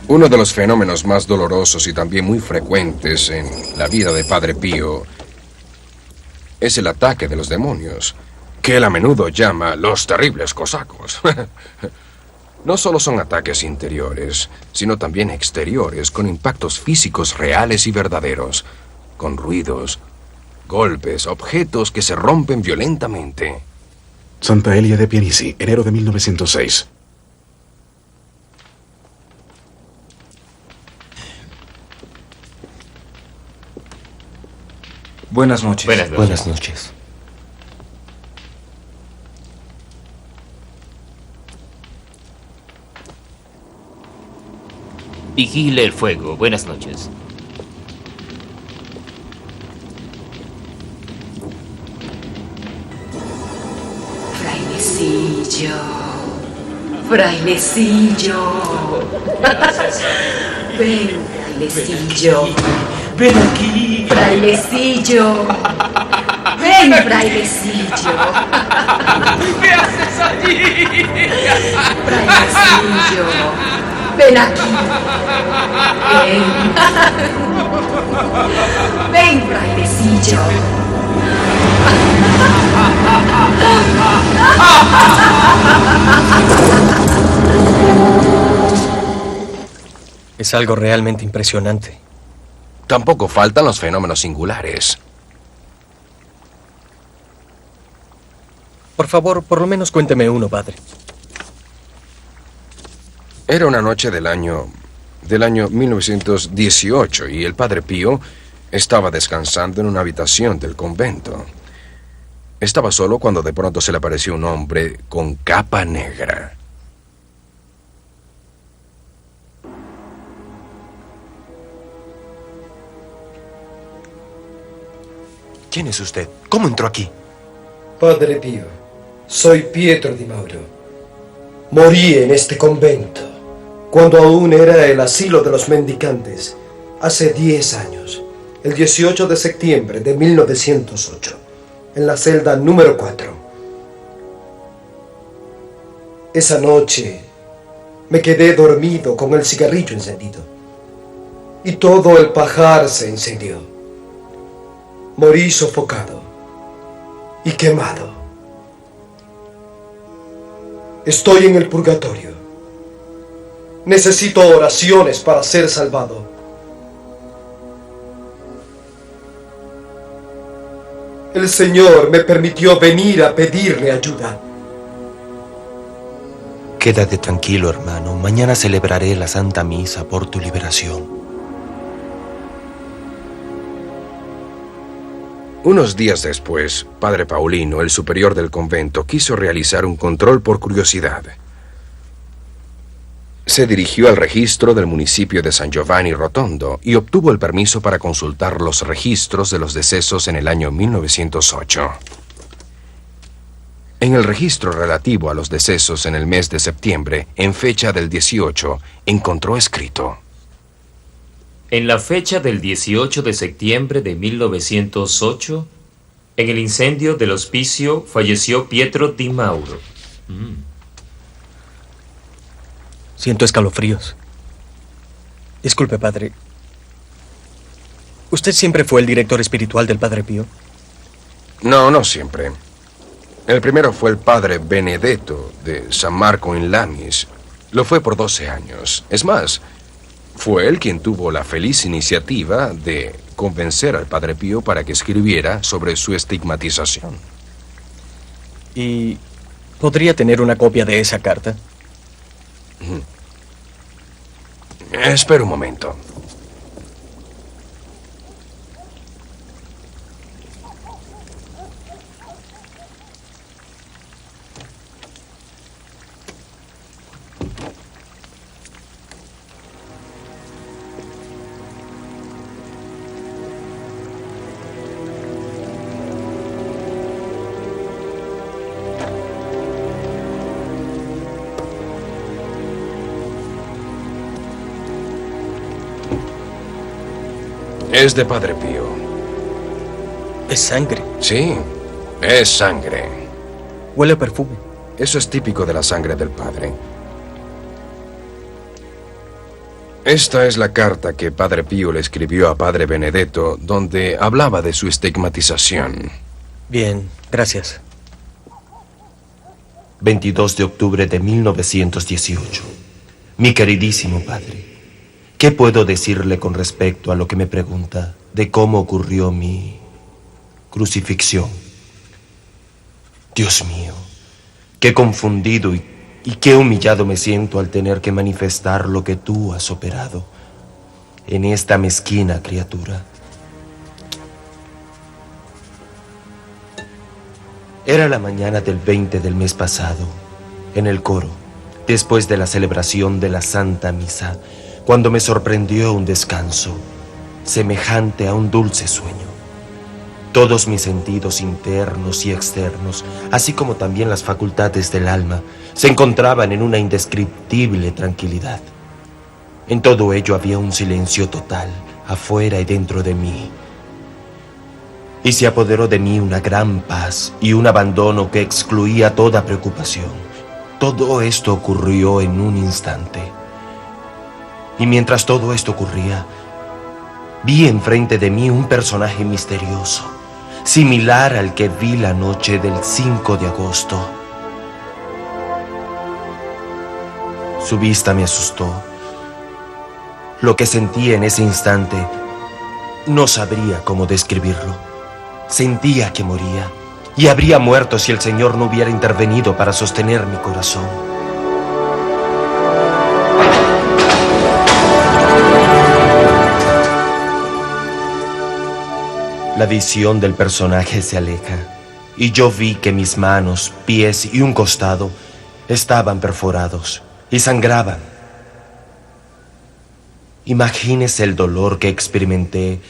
S3: Uno de los fenómenos más dolorosos y también muy frecuentes en la vida de Padre Pío es el ataque de los demonios, que él a menudo llama los terribles cosacos. No solo son ataques interiores, sino también exteriores, con impactos físicos reales y verdaderos, con ruidos, golpes, objetos que se rompen violentamente.
S11: Santa Elia de Pienisi, enero de 1906.
S5: Buenas noches.
S10: Buenas noches.
S13: Vigile el fuego. Buenas noches.
S21: Frailecillo. Frailecillo. Ven, frailecillo.
S15: Ven aquí.
S21: Frailecillo. Ven, frailecillo.
S15: ¿Qué haces allí?
S21: Frailecillo. Ven aquí. Ven. Ven, frailecillo.
S10: Es algo realmente impresionante.
S3: Tampoco faltan los fenómenos singulares.
S10: Por favor, por lo menos cuénteme uno, padre.
S3: Era una noche del año 1918 y el padre Pío estaba descansando en una habitación del convento. Estaba solo cuando de pronto se le apareció un hombre con capa negra.
S5: ¿Quién es usted? ¿Cómo entró aquí?
S7: Padre Pío, soy Pietro di Mauro. Morí en este convento, cuando aún era el asilo de los mendicantes, hace 10 años, el 18 de septiembre de 1908, en la celda número 4. Esa noche me quedé dormido con el cigarrillo encendido, y todo el pajar se incendió. Morí sofocado y quemado. Estoy en el purgatorio. Necesito oraciones para ser salvado. El Señor me permitió venir a pedirle ayuda.
S5: Quédate tranquilo, hermano. Mañana celebraré la Santa Misa por tu liberación.
S3: Unos días después, Padre Paulino, el superior del convento, quiso realizar un control por curiosidad. Se dirigió al registro del municipio de San Giovanni Rotondo y obtuvo el permiso para consultar los registros de los decesos en el año 1908. En el registro relativo a los decesos en el mes de septiembre, en fecha del 18, encontró escrito:
S13: En la fecha del 18 de septiembre de 1908, en el incendio del hospicio falleció Pietro di Mauro.
S10: Siento escalofríos. Disculpe, padre. ¿Usted siempre fue el director espiritual del Padre Pío?
S3: No, no siempre. El primero fue el padre Benedetto de San Marco in Lamis. Lo fue por 12 años. Es más, fue él quien tuvo la feliz iniciativa de convencer al Padre Pío para que escribiera sobre su estigmatización.
S10: ¿Y podría tener una copia de esa carta?
S3: Espera un momento. Es de Padre Pío.
S10: ¿Es sangre?
S3: Sí, es sangre.
S10: Huele a perfume.
S3: Eso es típico de la sangre del Padre. Esta es la carta que Padre Pío le escribió a Padre Benedetto, donde hablaba de su estigmatización.
S10: Bien, gracias.
S5: 22 de octubre de 1918. Mi queridísimo padre, ¿qué puedo decirle con respecto a lo que me pregunta de cómo ocurrió mi crucifixión? Dios mío, qué confundido y qué humillado me siento al tener que manifestar lo que tú has operado en esta mezquina criatura. Era la mañana del 20 del mes pasado, en el coro, después de la celebración de la Santa Misa, cuando me sorprendió un descanso, semejante a un dulce sueño. Todos mis sentidos internos y externos, así como también las facultades del alma, se encontraban en una indescriptible tranquilidad. En todo ello había un silencio total, afuera y dentro de mí. Y se apoderó de mí una gran paz y un abandono que excluía toda preocupación. Todo esto ocurrió en un instante. Y mientras todo esto ocurría, vi enfrente de mí un personaje misterioso, similar al que vi la noche del 5 de agosto. Su vista me asustó. Lo que sentí en ese instante, no sabría cómo describirlo. Sentía que moría, y habría muerto si el Señor no hubiera intervenido para sostener mi corazón. La visión del personaje se aleja, y yo vi que mis manos, pies y un costado estaban perforados y sangraban. Imagínese el dolor que experimenté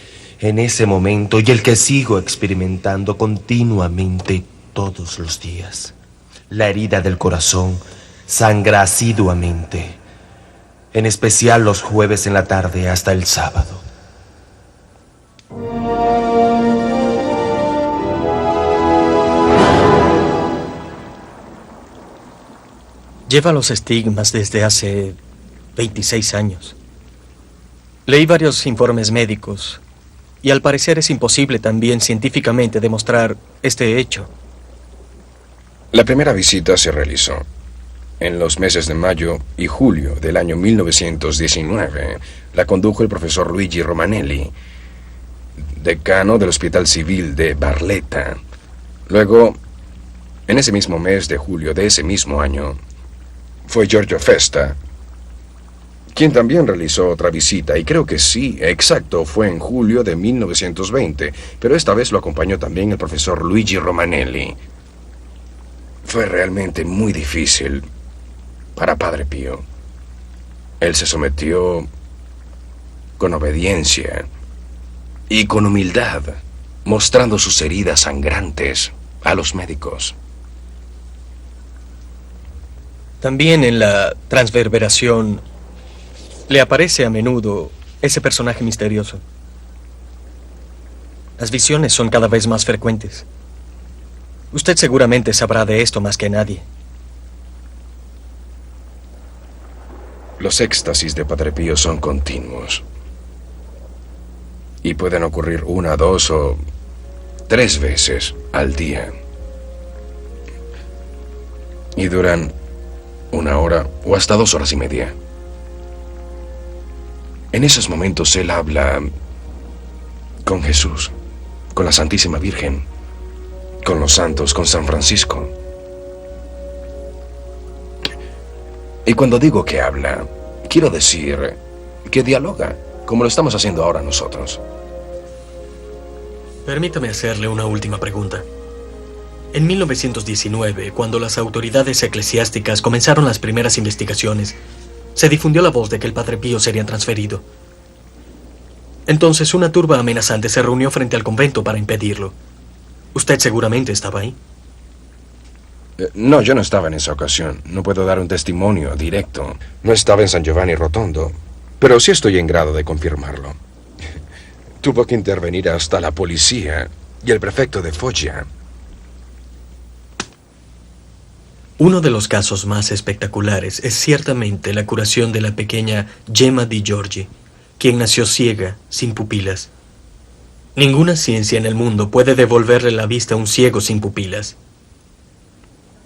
S5: en ese momento y el que sigo experimentando continuamente todos los días. La herida del corazón sangra asiduamente, en especial los jueves en la tarde hasta el sábado.
S10: Lleva los estigmas desde hace 26 años. Leí varios informes médicos y al parecer es imposible también científicamente demostrar este hecho.
S3: La primera visita se realizó en los meses de mayo y julio del año 1919. La condujo el profesor Luigi Romanelli, decano del Hospital Civil de Barletta. Luego, en ese mismo mes de julio de ese mismo año, fue Giorgio Festa, quien también realizó otra visita, y creo que sí, exacto, fue en julio de 1920, pero esta vez lo acompañó también el profesor Luigi Romanelli. Fue realmente muy difícil para Padre Pío. Él se sometió con obediencia y con humildad, mostrando sus heridas sangrantes a los médicos.
S10: También en la transverberación le aparece a menudo ese personaje misterioso. Las visiones son cada vez más frecuentes. Usted seguramente sabrá de esto más que nadie.
S3: Los éxtasis de Padre Pío son continuos. Y pueden ocurrir 1, 2 o 3 veces al día. Y duran 1 hora o hasta 2 horas y media. En esos momentos él habla con Jesús, con la Santísima Virgen, con los santos, con San Francisco. Y cuando digo que habla, quiero decir que dialoga, como lo estamos haciendo ahora nosotros.
S10: Permítame hacerle una última pregunta. En 1919, cuando las autoridades eclesiásticas comenzaron las primeras investigaciones, se difundió la voz de que el Padre Pío sería transferido. Entonces una turba amenazante se reunió frente al convento para impedirlo. Usted seguramente estaba ahí.
S3: No, yo no estaba en esa ocasión. No puedo dar un testimonio directo. No estaba en San Giovanni Rotondo, pero sí estoy en grado de confirmarlo. Tuvo que intervenir hasta la policía y el prefecto de Foggia.
S10: Uno de los casos más espectaculares es ciertamente la curación de la pequeña Gemma Di Giorgi, quien nació ciega, sin pupilas. Ninguna ciencia en el mundo puede devolverle la vista a un ciego sin pupilas.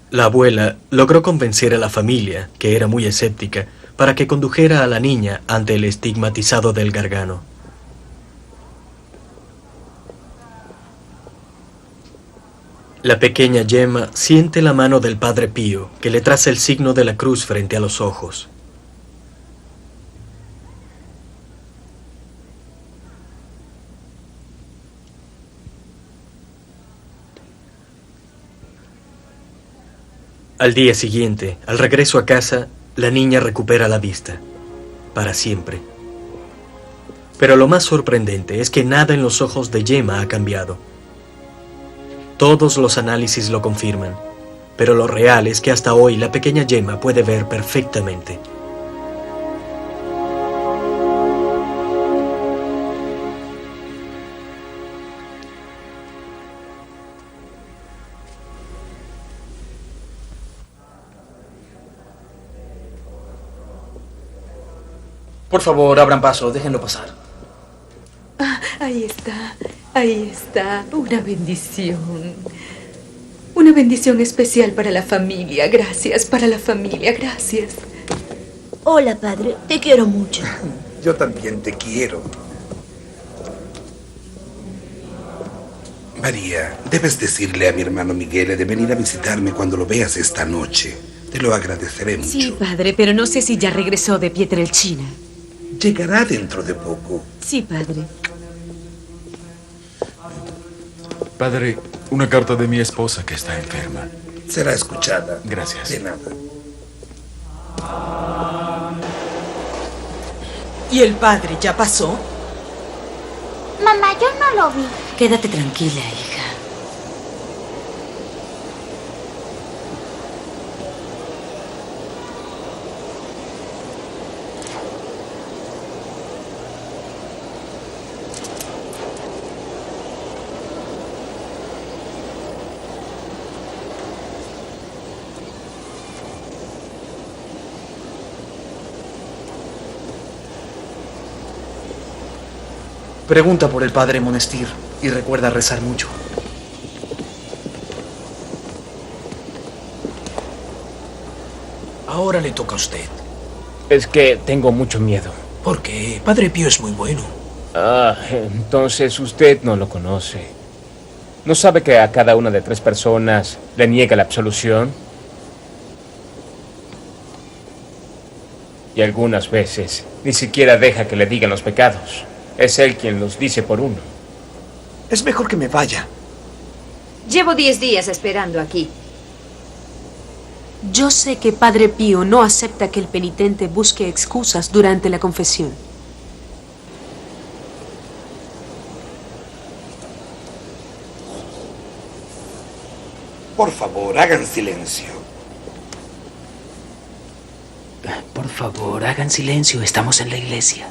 S10: La abuela logró convencer a la familia, que era muy escéptica, para que condujera a la niña ante el estigmatizado del Gargano. La pequeña Gemma siente la mano del Padre Pío, que le traza el signo de la cruz frente a los ojos. Al día siguiente, al regreso a casa, la niña recupera la vista, para siempre. Pero lo más sorprendente es que nada en los ojos de Gemma ha cambiado. Todos los análisis lo confirman, pero lo real es que hasta hoy la pequeña Gemma puede ver perfectamente.
S8: Por favor, abran paso, déjenlo pasar.
S21: Ah, ahí está, ahí está. Una bendición. Una bendición especial para la familia. Gracias, para la familia, gracias.
S9: Hola, padre. Te quiero mucho.
S18: yo también te quiero. María, debes decirle a mi hermano Miguel de venir a visitarme cuando lo veas esta noche. Te lo agradeceré mucho.
S12: Sí, padre, pero no sé si ya regresó de Pietrelcina.
S18: Llegará dentro de poco.
S12: Sí, padre.
S11: Padre, una carta de mi esposa que está enferma.
S18: Será escuchada.
S11: Gracias.
S18: De nada.
S16: ¿Y el padre ya pasó?
S9: Mamá, yo no lo vi.
S21: Quédate tranquila, hija.
S8: Pregunta por el padre Monestir y recuerda rezar mucho.
S17: Ahora le toca a usted.
S14: Es que tengo mucho miedo.
S17: ¿Por qué? Padre Pío es muy bueno.
S14: Ah, entonces usted no lo conoce. ¿No sabe que a cada una de 3 personas le niega la absolución? Y algunas veces ni siquiera deja que le digan los pecados. Es él quien los dice por uno.
S17: Es mejor que me vaya.
S23: Llevo 10 días esperando aquí.
S24: Yo sé que Padre Pío no acepta que el penitente busque excusas durante la confesión.
S18: Por favor, hagan silencio.
S21: Por favor, hagan silencio. Estamos en la iglesia.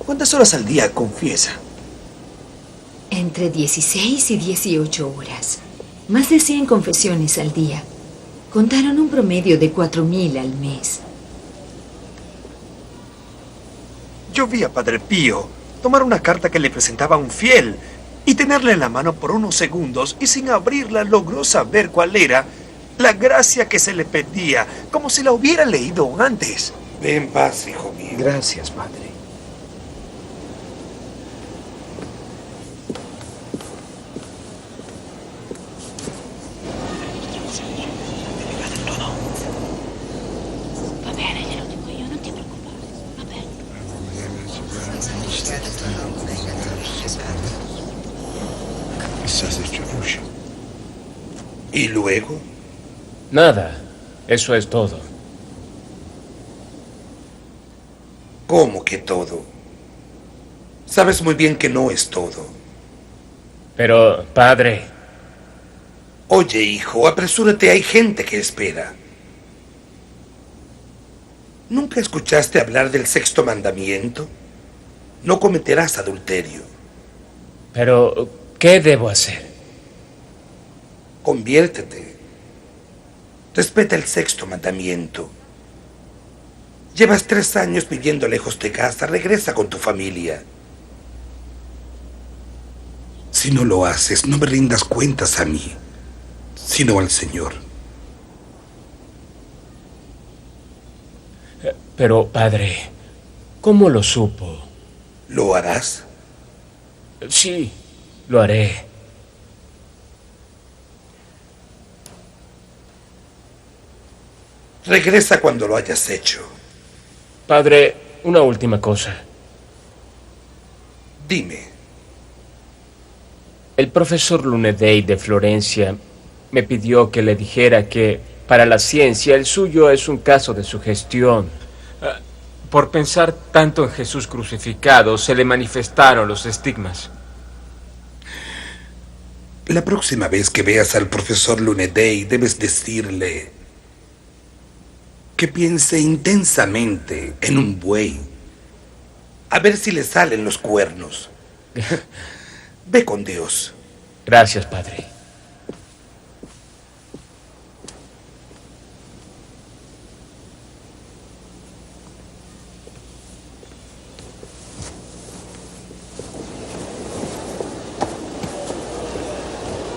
S17: ¿Cuántas horas al día confiesa?
S23: Entre 16 y 18 horas. Más de 100 confesiones al día. Contaron un promedio de 4.000 al mes.
S17: Yo vi a Padre Pío tomar una carta que le presentaba un fiel y tenerla en la mano por unos segundos y sin abrirla logró saber cuál era la gracia que se le pedía, como si la hubiera leído antes.
S18: Ve en paz, hijo mío.
S17: Gracias, padre.
S18: ¿Y luego?
S14: Nada. Eso es todo.
S18: ¿Cómo que todo? Sabes muy bien que no es todo.
S14: Pero, padre...
S18: Oye, hijo, apresúrate, hay gente que espera. ¿Nunca escuchaste hablar del 6º mandamiento? No cometerás adulterio.
S14: Pero, ¿qué debo hacer?
S18: Conviértete. Respeta el 6º mandamiento. Llevas 3 años viviendo lejos de casa. Regresa con tu familia. Si no lo haces, no me rindas cuentas a mí, sino al Señor.
S14: Pero, padre, ¿cómo lo supo?
S18: ¿Lo harás?
S14: Sí, lo haré.
S18: Regresa cuando lo hayas hecho.
S14: Padre, una última cosa.
S18: Dime.
S14: El profesor Lunedey de Florencia me pidió que le dijera que, para la ciencia, el suyo es un caso de sugestión. Por pensar tanto en Jesús crucificado, se le manifestaron los estigmas.
S18: La próxima vez que veas al profesor Lunedey, debes decirle que piense intensamente en un buey, a ver si le salen los cuernos. Ve con Dios.
S14: Gracias, padre.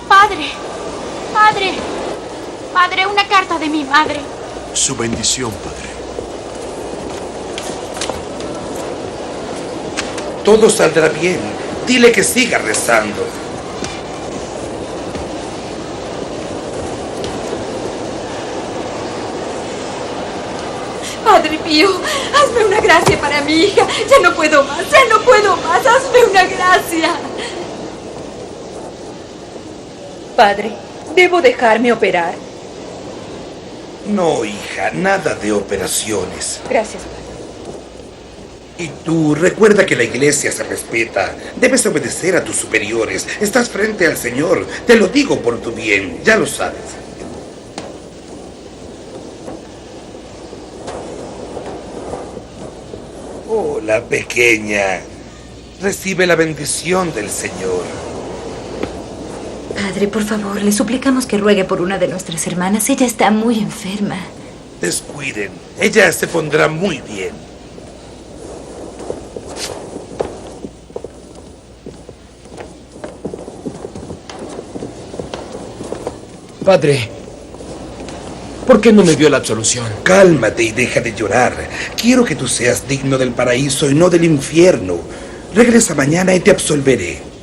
S9: Padre, padre, padre, una carta de mi madre.
S11: Su bendición, padre.
S18: Todo saldrá bien. Dile que siga rezando.
S21: Padre Pío, hazme una gracia para mi hija. Ya no puedo más, hazme una gracia. Padre, ¿debo dejarme operar?
S18: No, hija, nada de operaciones.
S21: Gracias, padre.
S18: Y tú, recuerda que la iglesia se respeta. Debes obedecer a tus superiores. Estás frente al Señor. Te lo digo por tu bien, ya lo sabes. Hola, pequeña. Recibe la bendición del Señor.
S23: Padre, por favor, le suplicamos que ruegue por una de nuestras hermanas. Ella está muy enferma.
S18: Descuiden. Ella se pondrá muy bien.
S2: Padre, ¿por qué no me dio la absolución?
S18: Cálmate y deja de llorar. Quiero que tú seas digno del paraíso y no del infierno. Regresa mañana y te absolveré.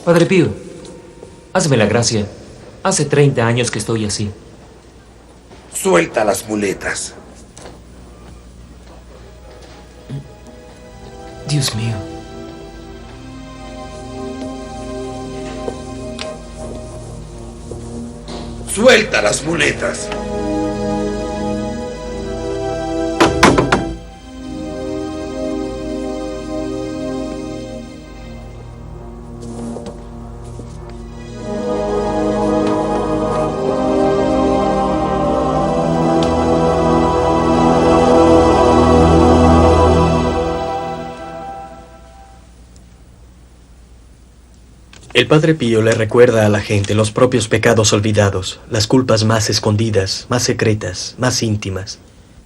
S13: Padre Pío, hazme la gracia. Hace 30 años que estoy así.
S18: Suelta las muletas.
S13: Dios mío.
S18: Suelta las muletas.
S10: El Padre Pío le recuerda a la gente los propios pecados olvidados, las culpas más escondidas, más secretas, más íntimas.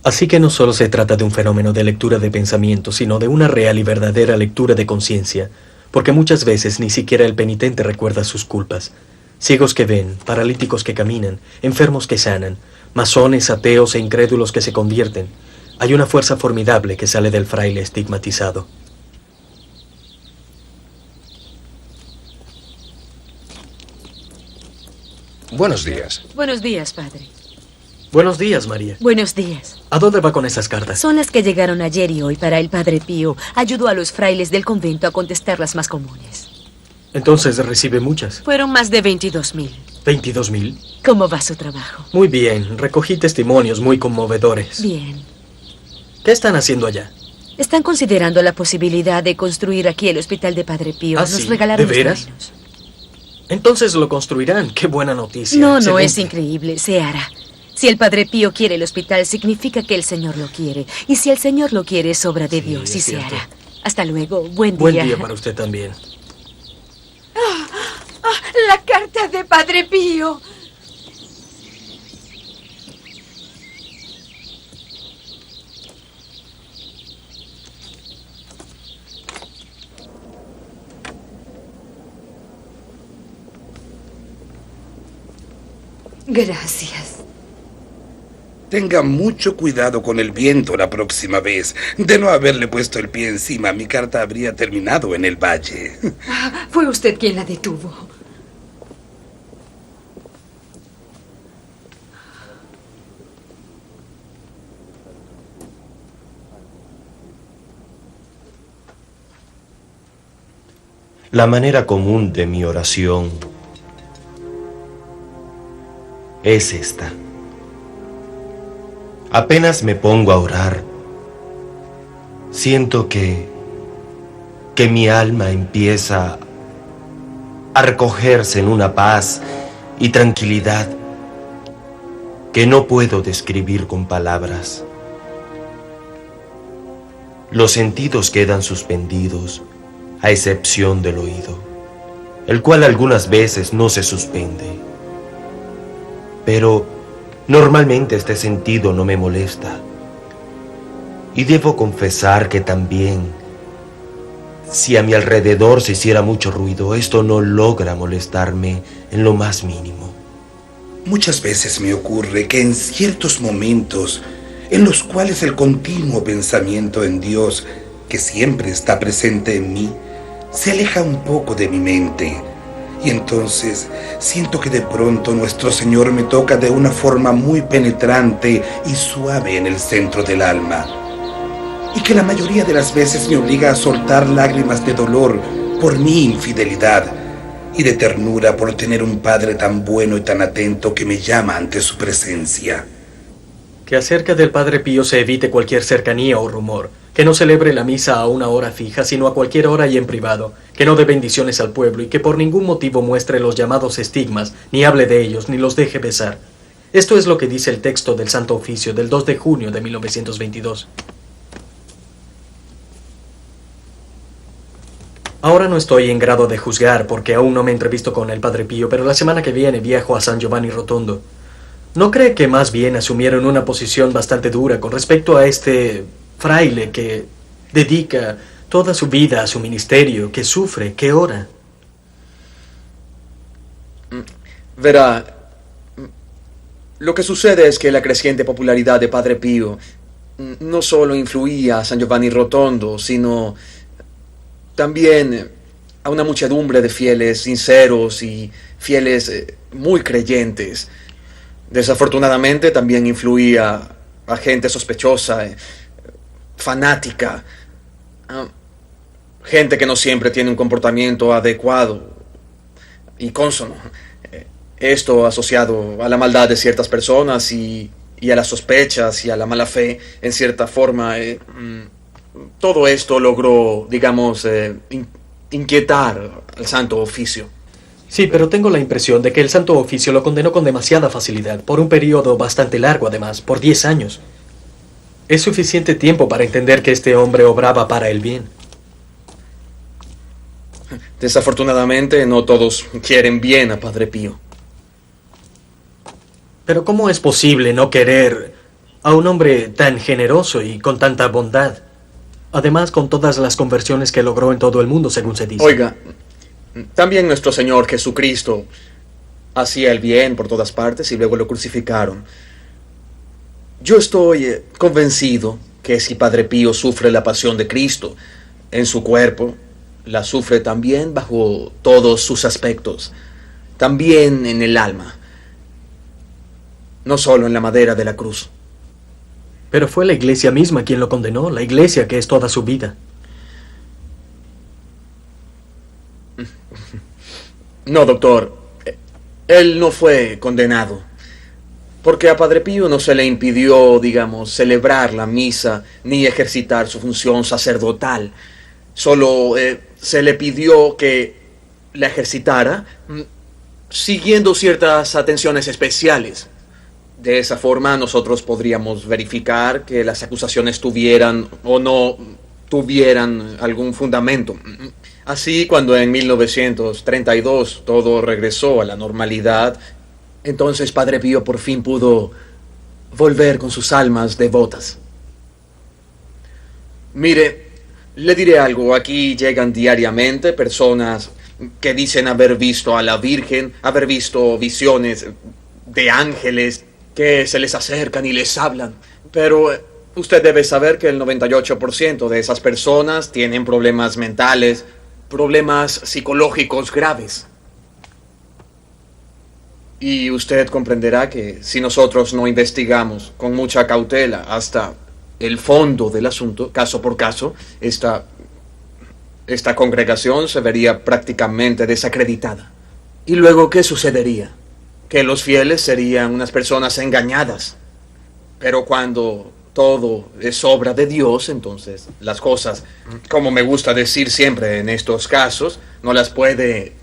S10: Así que no solo se trata de un fenómeno de lectura de pensamiento, sino de una real y verdadera lectura de conciencia, porque muchas veces ni siquiera el penitente recuerda sus culpas. Ciegos que ven, paralíticos que caminan, enfermos que sanan, masones, ateos e incrédulos que se convierten. Hay una fuerza formidable que sale del fraile estigmatizado.
S3: Buenos días.
S12: Buenos días, padre.
S10: Buenos días, María.
S12: Buenos días.
S10: ¿A dónde va con esas cartas?
S12: Son las que llegaron ayer y hoy para el Padre Pío. Ayudó a los frailes del convento a contestar las más comunes.
S10: Entonces recibe muchas.
S12: Fueron más de 22,000.
S10: ¿22,000?
S12: ¿Cómo va su trabajo?
S10: Muy bien. Recogí testimonios muy conmovedores.
S12: Bien.
S10: ¿Qué están haciendo allá?
S12: Están considerando la posibilidad de construir aquí el hospital de Padre Pío.
S10: ¿Ah,
S12: Nos
S10: sí?
S12: regalaron
S10: ¿De veras?
S12: los terrenos.
S10: Entonces lo construirán. Qué buena noticia.
S12: No,
S10: Excelente.
S12: es increíble. Se hará. Si el Padre Pío quiere el hospital, significa que el Señor lo quiere. Y si el Señor lo quiere, es obra de Dios y se hará. Hasta luego. Buen día.
S10: Buen día para usted también.
S21: La carta de Padre Pío. Gracias.
S18: Tenga mucho cuidado con el viento la próxima vez. De no haberle puesto el pie encima, mi carta habría terminado en el valle.
S21: Fue usted quien la detuvo.
S5: La manera común de mi oración es esta. Apenas me pongo a orar, siento que mi alma empieza a recogerse en una paz y tranquilidad que no puedo describir con palabras. Los sentidos quedan suspendidos, a excepción del oído, el cual algunas veces no se suspende. Pero normalmente este sentido no me molesta. Y debo confesar que también, si a mi alrededor se hiciera mucho ruido, esto no logra molestarme en lo más mínimo.
S18: Muchas veces me ocurre que en ciertos momentos en los cuales el continuo pensamiento en Dios, que siempre está presente en mí, se aleja un poco de mi mente. Y entonces siento que de pronto nuestro Señor me toca de una forma muy penetrante y suave en el centro del alma. Y que la mayoría de las veces me obliga a soltar lágrimas de dolor por mi infidelidad y de ternura por tener un Padre tan bueno y tan atento que me llama ante su presencia.
S10: Que acerca del Padre Pío se evite cualquier cercanía o rumor, que no celebre la misa a una hora fija, sino a cualquier hora y en privado, que no dé bendiciones al pueblo y que por ningún motivo muestre los llamados estigmas, ni hable de ellos, ni los deje besar. Esto es lo que dice el texto del Santo Oficio del 2 de junio de 1922. Ahora no estoy en grado de juzgar porque aún no me entrevisto con el Padre Pío, pero la semana que viene viajo a San Giovanni Rotondo. ¿No cree que más bien asumieron una posición bastante dura con respecto a este fraile que dedica toda su vida a su ministerio, que sufre, que ora?
S8: Verá, lo que sucede es que la creciente popularidad de Padre Pío no solo influía a San Giovanni Rotondo, sino también a una muchedumbre de fieles sinceros y fieles muy creyentes. Desafortunadamente también influía a gente sospechosa, fanática, gente que no siempre tiene un comportamiento adecuado y cónsono. Esto asociado a la maldad de ciertas personas y a las sospechas y a la mala fe, en cierta forma, todo esto logró, digamos, inquietar al Santo Oficio.
S10: Sí, pero tengo la impresión de que el Santo Oficio lo condenó con demasiada facilidad, por un periodo bastante largo además, por 10 años. Es suficiente tiempo para entender que este hombre obraba para el bien.
S8: Desafortunadamente, no todos quieren bien a Padre Pío.
S10: Pero ¿cómo es posible no querer a un hombre tan generoso y con tanta bondad? Además, con todas las conversiones que logró en todo el mundo, según se dice.
S8: Oiga, también nuestro Señor Jesucristo hacía el bien por todas partes y luego lo crucificaron. Yo estoy convencido que si Padre Pío sufre la pasión de Cristo en su cuerpo, la sufre también bajo todos sus aspectos, también en el alma, no solo en la madera de la cruz.
S10: Pero fue la Iglesia misma quien lo condenó, la Iglesia que es toda su vida.
S8: No, doctor, él no fue condenado, porque a Padre Pío no se le impidió, digamos, celebrar la misa ni ejercitar su función sacerdotal. Solo se le pidió que la ejercitara siguiendo ciertas atenciones especiales. De esa forma nosotros podríamos verificar que las acusaciones tuvieran o no tuvieran algún fundamento. Así, cuando en 1932 todo regresó a la normalidad, entonces Padre Pío por fin pudo volver con sus almas devotas. Mire, le diré algo, aquí llegan diariamente personas que dicen haber visto a la Virgen, haber visto visiones de ángeles que se les acercan y les hablan, pero usted debe saber que el 98% de esas personas tienen problemas mentales, problemas psicológicos graves. Y usted comprenderá que si nosotros no investigamos con mucha cautela hasta el fondo del asunto, caso por caso, esta congregación se vería prácticamente desacreditada. ¿Y luego qué sucedería? que los fieles serían unas personas engañadas. Pero cuando todo es obra de Dios, entonces las cosas, como me gusta decir siempre en estos casos, no las puede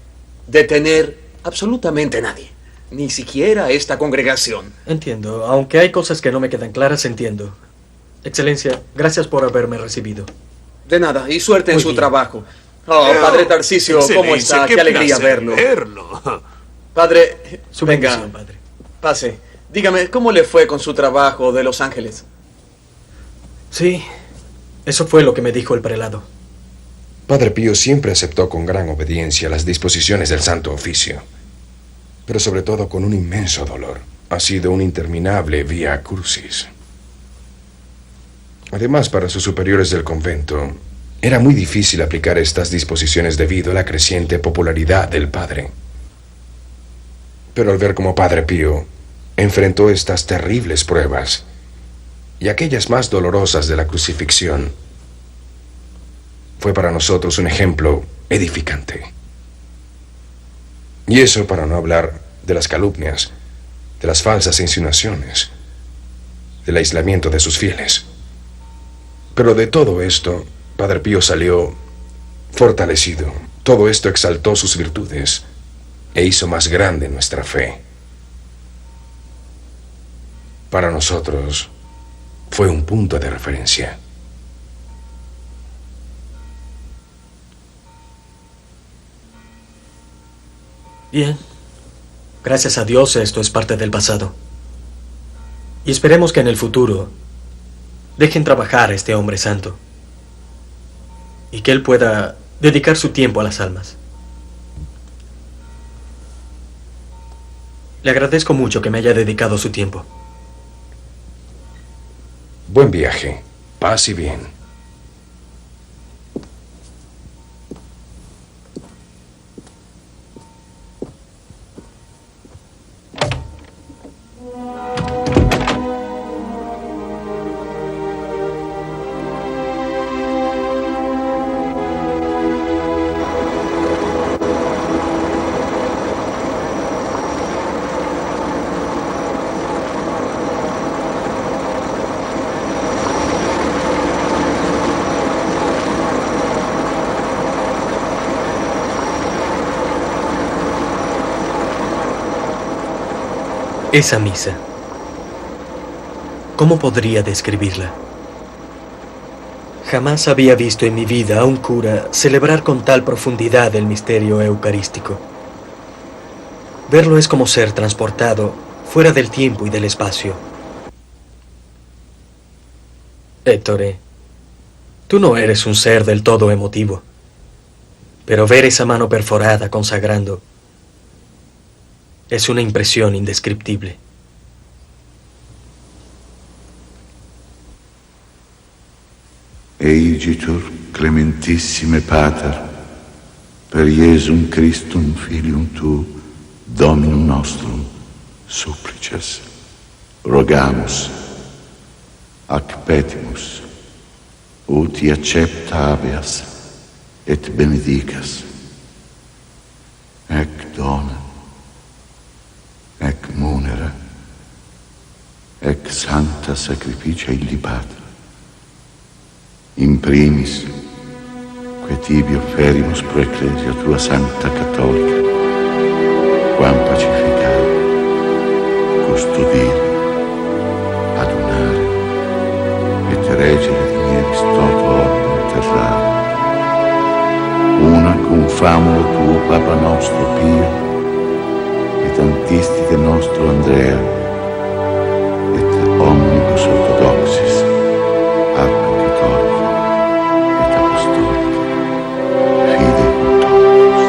S8: detener absolutamente nadie, ni siquiera esta congregación.
S10: Entiendo, aunque hay cosas que no me quedan claras, entiendo. Excelencia, gracias por haberme recibido.
S8: De nada, y suerte en su trabajo. Oh, Padre Tarcisio, ¿cómo está? Qué alegría verlo. Padre, venga,
S10: padre.
S8: Pase. Dígame, ¿cómo le fue con su trabajo de Los Ángeles?
S10: Sí, eso fue lo que me dijo el prelado.
S3: Padre Pío siempre aceptó con gran obediencia las disposiciones del Santo Oficio, pero sobre todo con un inmenso dolor. Ha sido un interminable vía crucis. Además, para sus superiores del convento, era muy difícil aplicar estas disposiciones debido a la creciente popularidad del padre. Pero al ver cómo Padre Pío enfrentó estas terribles pruebas y aquellas más dolorosas de la crucifixión, fue para nosotros un ejemplo edificante. Y eso para no hablar de las calumnias, de las falsas insinuaciones, del aislamiento de sus fieles. Pero de todo esto, Padre Pío salió fortalecido. Todo esto exaltó sus virtudes e hizo más grande nuestra fe. Para nosotros fue un punto de referencia.
S10: Bien. Gracias a Dios esto es parte del pasado. Y esperemos que en el futuro dejen trabajar a este hombre santo y que él pueda dedicar su tiempo a las almas. Le agradezco mucho que me haya dedicado su tiempo.
S3: Buen viaje. Paz y bien.
S10: Esa misa, ¿cómo podría describirla? Jamás había visto en mi vida a un cura celebrar con tal profundidad el misterio eucarístico. Verlo es como ser transportado fuera del tiempo y del espacio. Héctor, tú no eres un ser del todo emotivo, pero ver esa mano perforada consagrando es una impresión indescriptible.
S4: Eigitur clementissime Pater, per Iesum Christum Filium Tu, Dominum nostrum, supplices, rogamus, ac petimus, uti accepta habeas, et benedicas, ec dona, ec munera, ec sancta sacrificia illibata, in primis, que tibi offerimus pro ecclesia tua sancta cattolica, quam pacificare, custodire, adunare, et regere di nieris toto orbe terrare, una cum famulo tuo Papa nostro Pio, et antistite nostro Andrea, et omnibus orthodoxis, ab catholica, et apostolica, fide cum totus.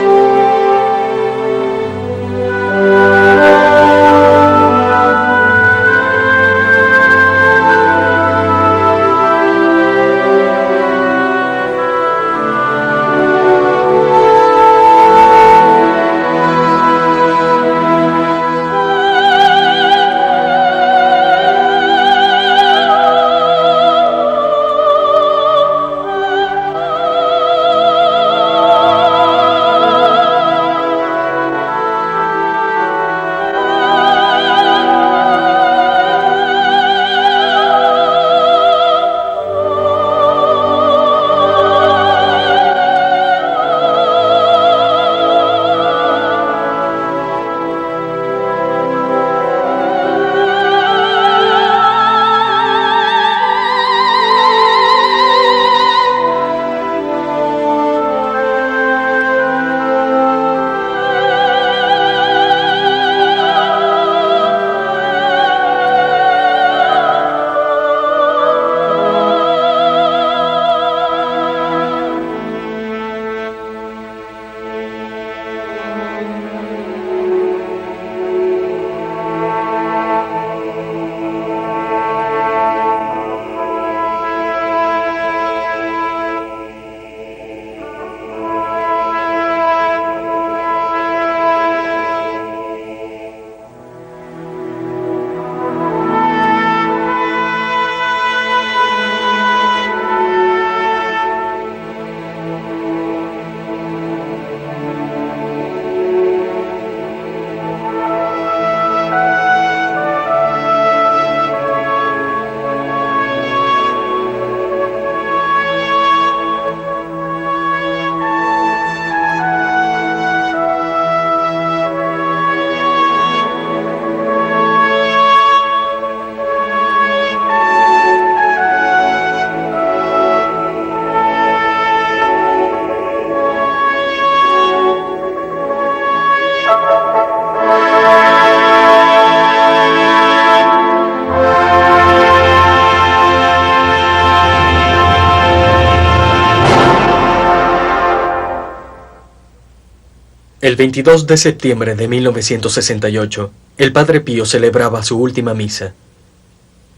S10: El 22 de septiembre de 1968, el Padre Pío celebraba su última misa.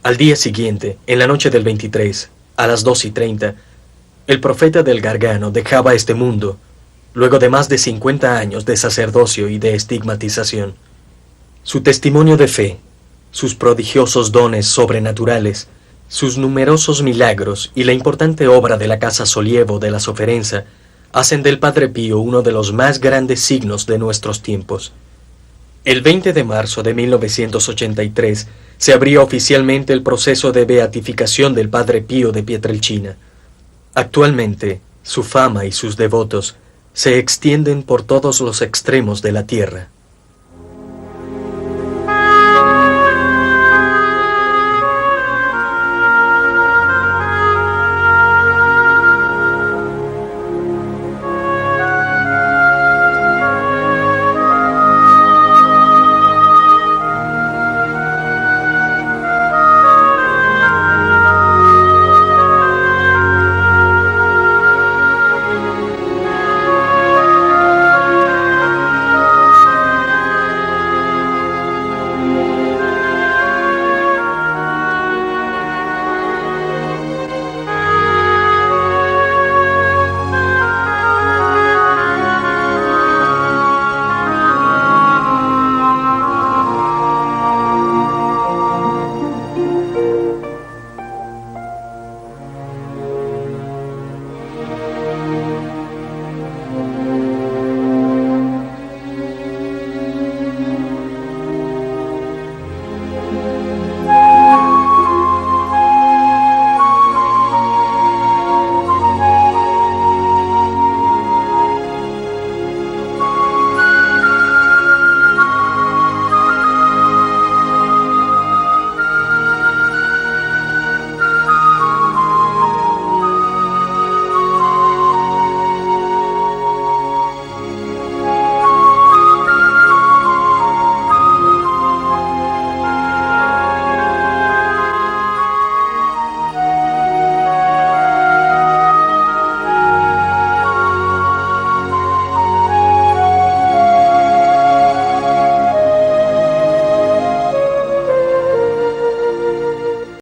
S10: Al día siguiente, en la noche del 23, a las 2:30, el profeta del Gargano dejaba este mundo, luego de más de 50 años de sacerdocio y de estigmatización. Su testimonio de fe, sus prodigiosos dones sobrenaturales, sus numerosos milagros y la importante obra de la Casa Solievo de la Soferenza hacen del Padre Pío uno de los más grandes signos de nuestros tiempos. El 20 de marzo de 1983 se abría oficialmente el proceso de beatificación del Padre Pío de Pietrelcina. Actualmente, su fama y sus devotos se extienden por todos los extremos de la tierra.